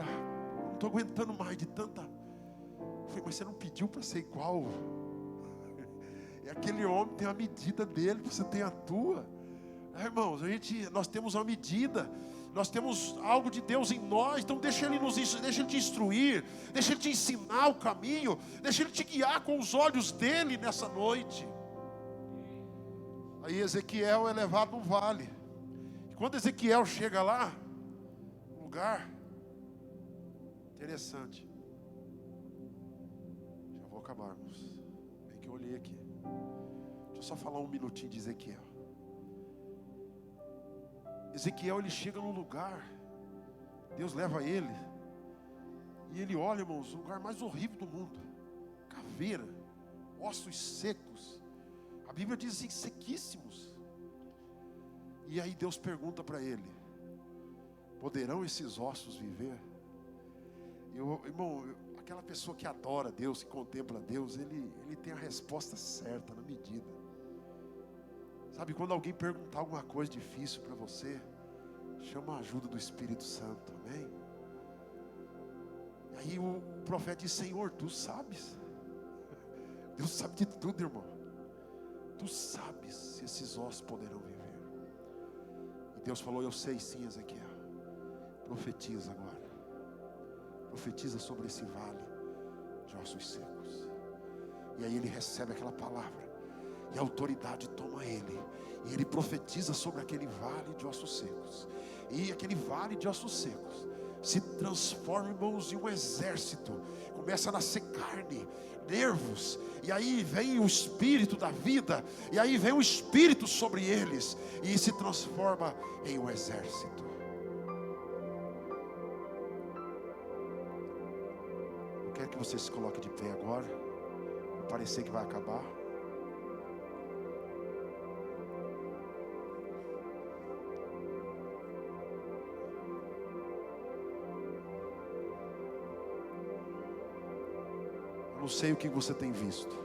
não estou aguentando mais de tanta. Eu falei: mas você não pediu para ser igual? É aquele homem tem a medida dele, você tem a tua. Irmãos, nós temos uma medida. Nós temos algo de Deus em nós. Então deixa Ele te instruir, deixa Ele te ensinar o caminho, deixa Ele te guiar com os olhos dele nessa noite. Aí Ezequiel é levado no vale. E quando Ezequiel chega lá, um lugar interessante. Já vou acabar, irmãos. Bem que eu olhei aqui. Deixa eu só falar um minutinho de Ezequiel. Ezequiel, ele chega num lugar, Deus leva ele, e ele olha, irmãos, o lugar mais horrível do mundo. Caveira, ossos secos. A Bíblia diz assim, sequíssimos. E aí Deus pergunta para ele: poderão esses ossos viver? Irmão, aquela pessoa que adora Deus, que contempla Deus, ele tem a resposta certa, na medida. Sabe, quando alguém perguntar alguma coisa difícil para você, chama a ajuda do Espírito Santo, amém? E aí o profeta diz: Senhor, tu sabes. Deus sabe de tudo, irmão. Tu sabes se esses ossos poderão viver. E Deus falou: eu sei sim, Ezequiel. Profetiza agora. Profetiza sobre esse vale de ossos secos. E aí ele recebe aquela palavra, e a autoridade toma ele, e ele profetiza sobre aquele vale de ossos secos. E aquele vale de ossos secos se transforma, irmãos, em um exército. Começa a nascer carne, nervos, e aí vem o espírito da vida, e aí vem o espírito sobre eles, e se transforma em um exército. Eu quero que você se coloque de pé agora. Vai parecer que vai acabar. Eu não sei o que você tem visto,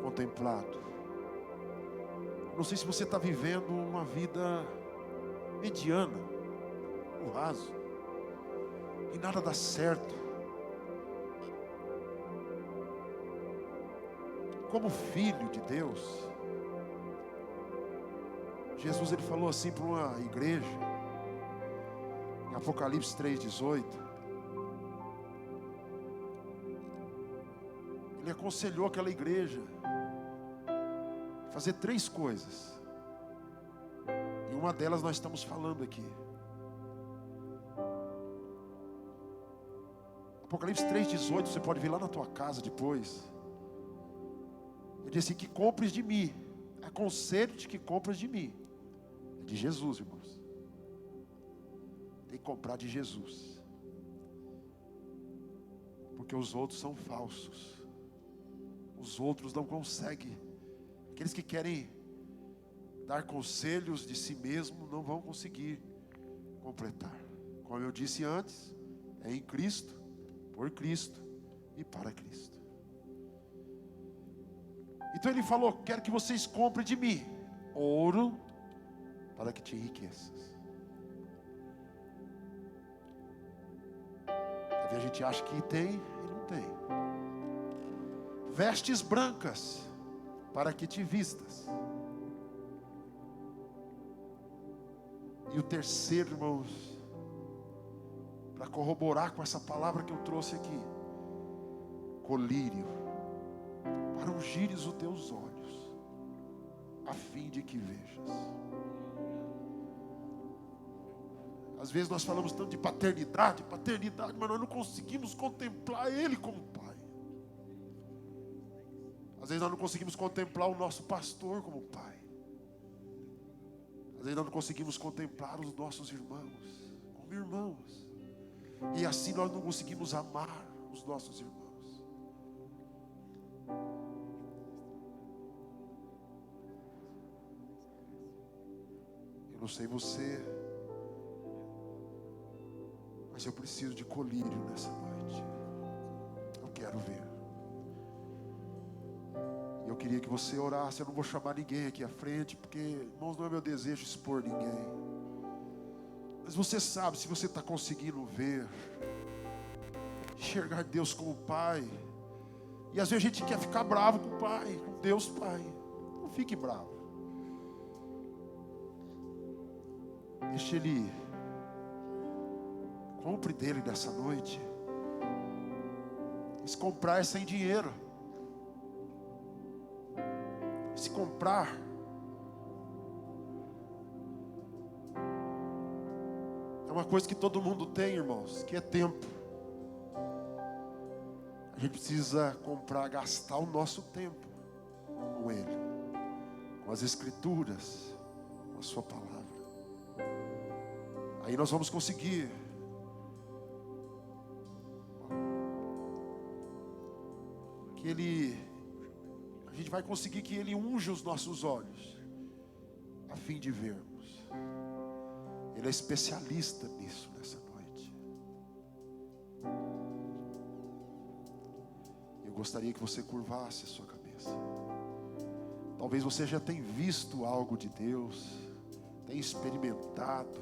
contemplado. Eu não sei se você está vivendo uma vida mediana, no raso, e nada dá certo. Como filho de Deus, Jesus, ele falou assim para uma igreja, em Apocalipse 3:18. aconselhou aquela igreja a fazer 3 coisas. E uma delas nós estamos falando aqui. Apocalipse 3,18, você pode ver lá na tua casa depois. Ele disse que compres de mim. Aconselho-te que compres de mim. É de Jesus, irmãos. Tem que comprar de Jesus. Porque os outros são falsos. Os outros não conseguem. Aqueles que querem dar conselhos de si mesmo não vão conseguir completar. Como eu disse antes, é em Cristo, por Cristo e para Cristo. Então ele falou: quero que vocês comprem de mim ouro para que te enriqueças. A gente acha que tem e não tem. Vestes brancas para que te vistas. E o terceiro, irmãos, para corroborar com essa palavra que eu trouxe aqui: colírio, para ungires os teus olhos, a fim de que vejas. Às vezes nós falamos tanto de paternidade, mas nós não conseguimos contemplar Ele como Pai. Às vezes nós não conseguimos contemplar o nosso pastor como Pai. Às vezes nós não conseguimos contemplar os nossos irmãos como irmãos. E assim nós não conseguimos amar os nossos irmãos. Eu não sei você, mas eu preciso de colírio nessa noite. Eu quero ver. E eu queria que você orasse. Eu não vou chamar ninguém aqui à frente, porque, irmãos, não é meu desejo expor ninguém. Mas você sabe, se você está conseguindo ver, enxergar Deus como Pai. E às vezes a gente quer ficar bravo com o Pai, com Deus Pai. Não fique bravo. Deixa Ele. Compre dele nessa noite. Se comprar é sem dinheiro. Se comprar é uma coisa que todo mundo tem, irmãos, que é tempo. A gente precisa comprar, gastar o nosso tempo com Ele, com as Escrituras, com a Sua palavra. Aí nós vamos conseguir a gente vai conseguir que Ele unja os nossos olhos, a fim de vermos. Ele é especialista nisso nessa noite. Eu gostaria que você curvasse a sua cabeça. Talvez você já tenha visto algo de Deus, tenha experimentado,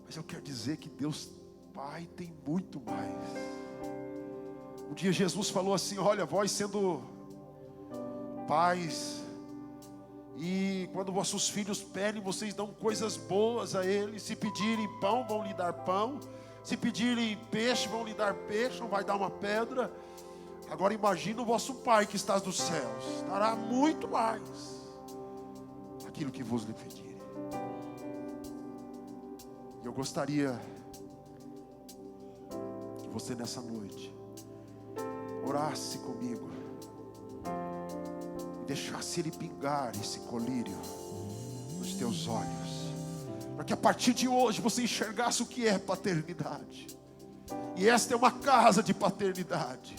mas eu quero dizer que Deus Pai tem muito mais. Um dia Jesus falou assim: olha, vós sendo pais, e quando vossos filhos pedem, vocês dão coisas boas a eles. Se pedirem pão, vão lhe dar pão. Se pedirem peixe, vão lhe dar peixe, não vai dar uma pedra. Agora imagina o vosso Pai que está nos céus, dará muito mais aquilo que vos lhe pedirem. E eu gostaria que você nessa noite orasse comigo e deixasse Ele pingar esse colírio nos teus olhos, para que a partir de hoje você enxergasse o que é paternidade. E esta é uma casa de paternidade,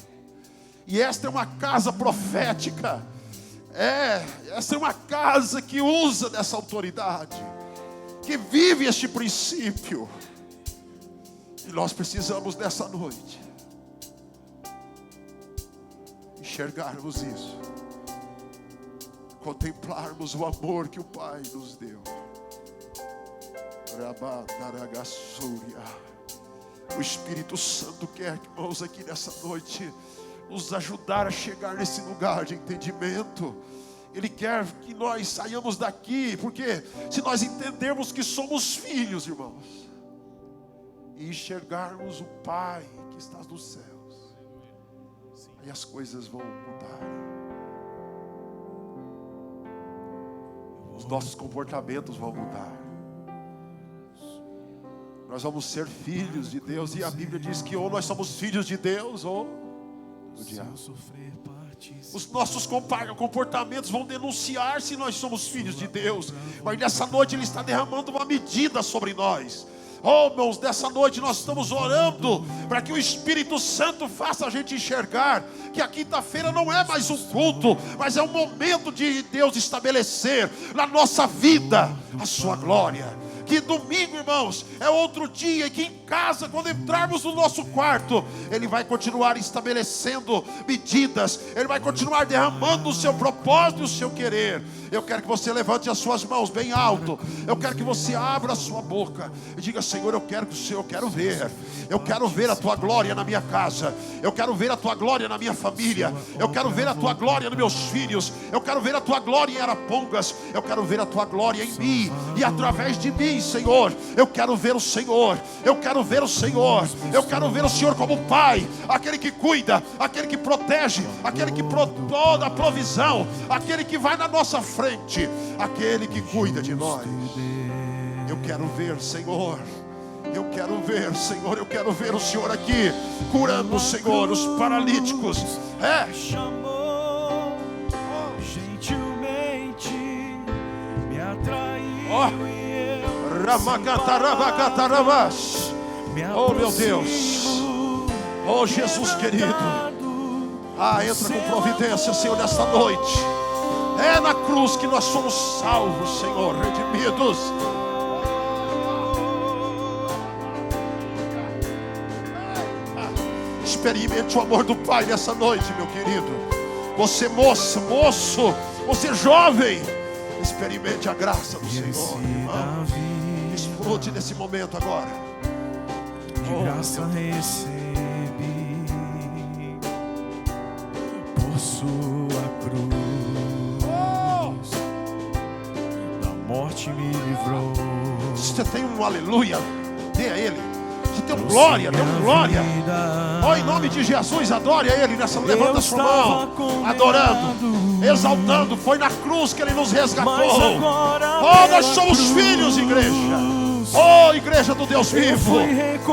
e esta é uma casa profética, essa é uma casa que usa dessa autoridade, que vive este princípio. E nós precisamos nessa noite enxergarmos isso, contemplarmos o amor que o Pai nos deu. O Espírito Santo quer, irmãos, aqui nessa noite nos ajudar a chegar nesse lugar de entendimento. Ele quer que nós saiamos daqui, porque se nós entendermos que somos filhos, irmãos, e enxergarmos o Pai que está nos céus, aí as coisas vão mudar. Os nossos comportamentos vão mudar. Nós vamos ser filhos de Deus. E a Bíblia diz que ou nós somos filhos de Deus ou do diabo. Os nossos comportamentos vão denunciar se nós somos filhos de Deus. Mas nessa noite Ele está derramando uma medida sobre nós. Oh, irmãos, nessa noite nós estamos orando para que o Espírito Santo faça a gente enxergar que a quinta-feira não é mais um culto, mas é um momento de Deus estabelecer na nossa vida a sua glória. Que domingo, irmãos, é outro dia, e que em casa, quando entrarmos no nosso quarto, Ele vai continuar estabelecendo medidas, Ele vai continuar derramando o seu propósito e o seu querer. Eu quero que você levante as suas mãos bem alto. Eu quero que você abra a sua boca e diga: Senhor, eu quero ver. Eu quero ver a tua glória na minha casa. Eu quero ver a tua glória na minha família. Eu quero ver a tua glória nos meus filhos. Eu quero ver a tua glória em Arapongas. Eu quero ver a tua glória em mim e através de mim, Senhor. Eu quero ver o Senhor. Eu quero ver o Senhor. Eu quero ver o Senhor como Pai, aquele que cuida, aquele que protege, aquele que toda a provisão, aquele que vai na nossa frente, aquele que cuida de nós. Eu quero ver, Senhor. Eu quero ver, Senhor. Eu quero ver o Senhor aqui curando, Senhor, os paralíticos. Chamou, gentilmente me atraiu. Oh, meu Deus. Oh, Jesus querido. Entra com providência, Senhor, nesta noite. É na cruz que nós somos salvos, Senhor, redimidos. Experimente o amor do Pai nessa noite, meu querido. Você moça, moço, você jovem, experimente a graça do Senhor, irmão. Desfrute desse momento agora. De graça recebi, por sua cruz, da morte me livrou. Se você tem um aleluia, dê a Ele. Se tem um glória, dê um glória. Oh, em nome de Jesus, adore a Ele nessa. Levanta a sua mão, adorando, exaltando. Foi na cruz que Ele nos resgatou. Oh, nós somos filhos, igreja. Oh, igreja do Deus vivo,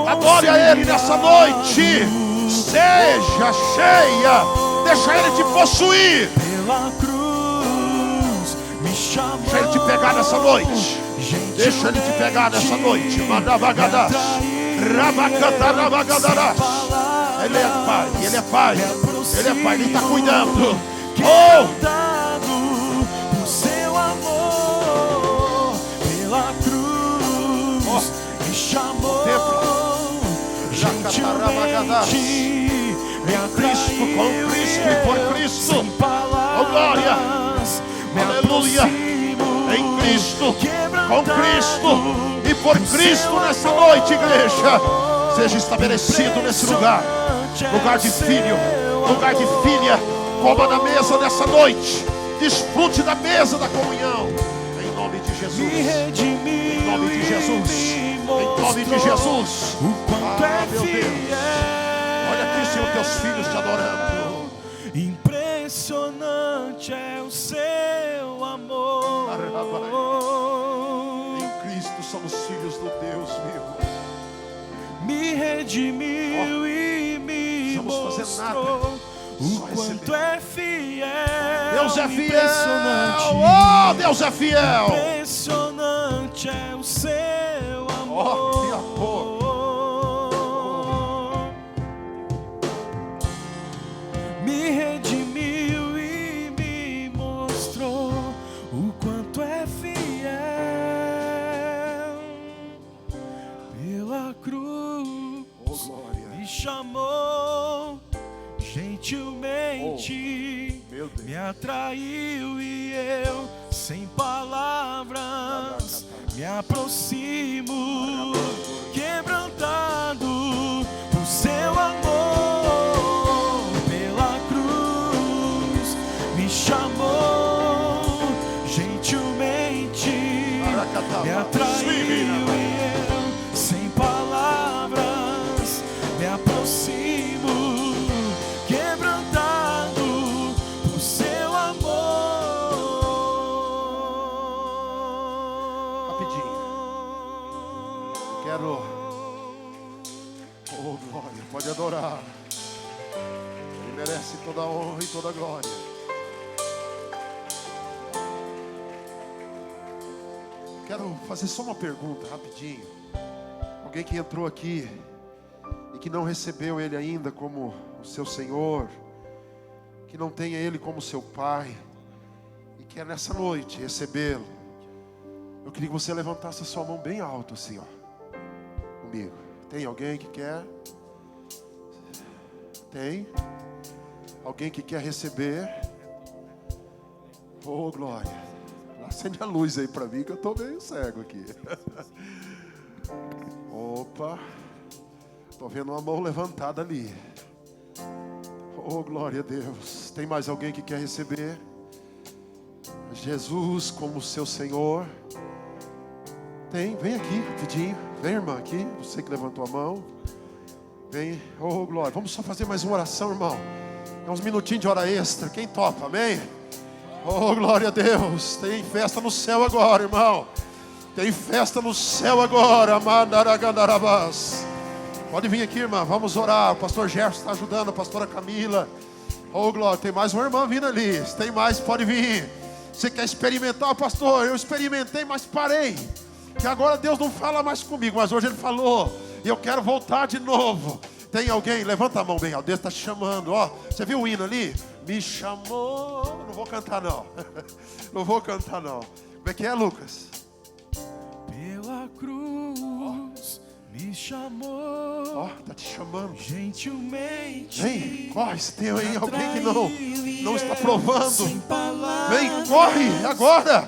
adore a Ele nessa noite. Seja cheia, deixa Ele te possuir. Pela cruz me chamou. Deixa Ele te pegar nessa noite. Deixa Ele te pegar nessa noite. Mandavagadas, rabacatarabagadarash. Ele é Pai, Ele é Pai, Ele é Pai, Ele está cuidando. Oh! Por seu amor, pela cruz me chamou. Gentilmente me Cristo, com Cristo e por Cristo. Oh, glória, aleluia. Em Cristo, com Cristo e por Cristo nessa noite, igreja. Seja estabelecido nesse lugar. Lugar de filho, lugar de filha. Coma na mesa nessa noite. Desfrute da mesa da comunhão. Em nome de Jesus. Em nome de Jesus. Em nome de Jesus. Meu Deus. Olha aqui, Senhor, teus filhos te adorando. Impressionante é o seu amor. Em Cristo somos filhos do Deus vivo. Me redimiu e me mostrou o quanto é fiel. Deus é fiel. Oh, Deus é fiel. Impressionante é o seu amor. Oh, que amor. Me redimiu e me mostrou o quanto é fiel. Pela cruz, oh, glória. me chamou gentilmente, me atraiu e eu, sem palavras, me aproximo, quebrantado por seu amor. Pela cruz me chamou gentilmente, me atraiu e eu, sem palavras, me aproximo, quebrantado Quero fazer só uma pergunta rapidinho. Alguém que entrou aqui e que não recebeu Ele ainda como o seu Senhor, que não tenha Ele como seu Pai, e quer nessa noite recebê-lo, eu queria que você levantasse a sua mão bem alto assim, ó, comigo. Tem alguém que quer? Tem? Alguém que quer receber? Oh, glória. Acende a luz aí para mim que eu estou meio cego aqui. Opa. Estou vendo uma mão levantada ali. Oh, glória a Deus. Tem mais alguém que quer receber Jesus como seu Senhor? Tem? Vem aqui rapidinho. Vem, irmã, aqui. Você que levantou a mão. Vem. Oh, glória. Vamos só fazer mais uma oração, irmão. É uns minutinhos de hora extra. Quem topa? Amém? Oh, glória a Deus. Tem festa no céu agora, irmão. Tem festa no céu agora. Mandaragandarabás. Pode vir aqui, irmã. Vamos orar. O pastor Gerson está ajudando. A pastora Camila. Oh, glória. Tem mais uma irmã vindo ali. Se tem mais, pode vir. Você quer experimentar, pastor? Eu experimentei, mas parei. Que agora Deus não fala mais comigo. Mas hoje Ele falou. E eu quero voltar de novo. Tem alguém? Levanta a mão bem. Deus está te chamando. Ó, você viu o hino ali? Me chamou. Não vou cantar não. Não vou cantar não. Como é que é, Lucas? Pela cruz me chamou. Ó, tá te chamando. Gentilmente. Vem, corre. Se tem aí alguém que não está provando. Vem, corre agora.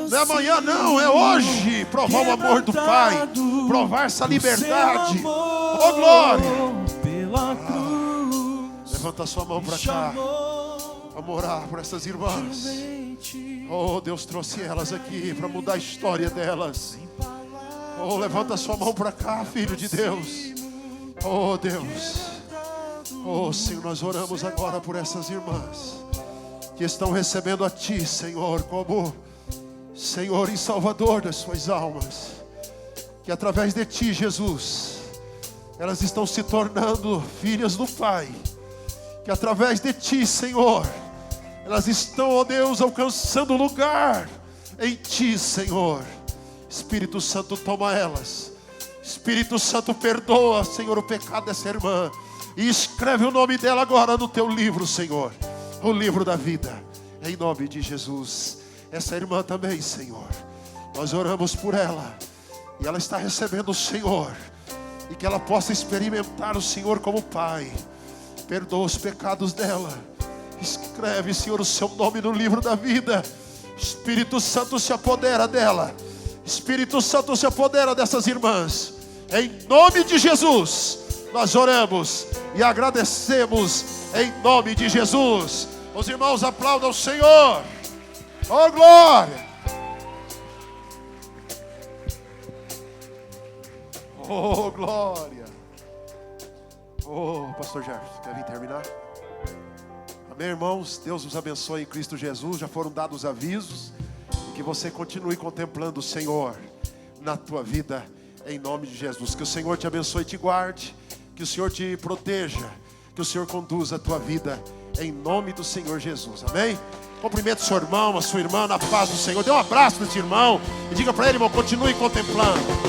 Não é amanhã não, é hoje. Provar o amor do Pai. Provar essa liberdade. Oh, glória. Pela cruz. Levanta a sua mão para cá. Vamos orar por essas irmãs. Oh, Deus trouxe elas aqui para mudar a história delas. Oh, levanta a sua mão para cá, filho de Deus. Oh, Deus. Oh, Senhor, nós oramos agora por essas irmãs que estão recebendo a Ti, Senhor, como Senhor e Salvador das suas almas. Que através de Ti, Jesus, elas estão se tornando filhas do Pai. Que através de Ti, Senhor, elas estão, ó Deus, alcançando lugar em Ti, Senhor. Espírito Santo, toma elas. Espírito Santo, perdoa, Senhor, o pecado dessa irmã. E escreve o nome dela agora no Teu livro, Senhor. O livro da vida. Em nome de Jesus. Essa irmã também, Senhor. Nós oramos por ela. E ela está recebendo o Senhor. E que ela possa experimentar o Senhor como Pai. Perdoa os pecados dela. Escreve, Senhor, o seu nome no livro da vida. Espírito Santo se apodera dela. Espírito Santo se apodera dessas irmãs. Em nome de Jesus, nós oramos e agradecemos em nome de Jesus. Os irmãos aplaudam o Senhor. Oh, glória. Oh, glória. Oh, pastor Jefferson, quer vir terminar? Amém, irmãos? Deus os abençoe em Cristo Jesus. Já foram dados avisos. E que você continue contemplando o Senhor na tua vida, em nome de Jesus. Que o Senhor te abençoe e te guarde. Que o Senhor te proteja. Que o Senhor conduza a tua vida, em nome do Senhor Jesus. Amém? Cumprimente seu irmão, a sua irmã, na paz do Senhor. Dê um abraço nesse irmão e diga para ele, irmão, continue contemplando.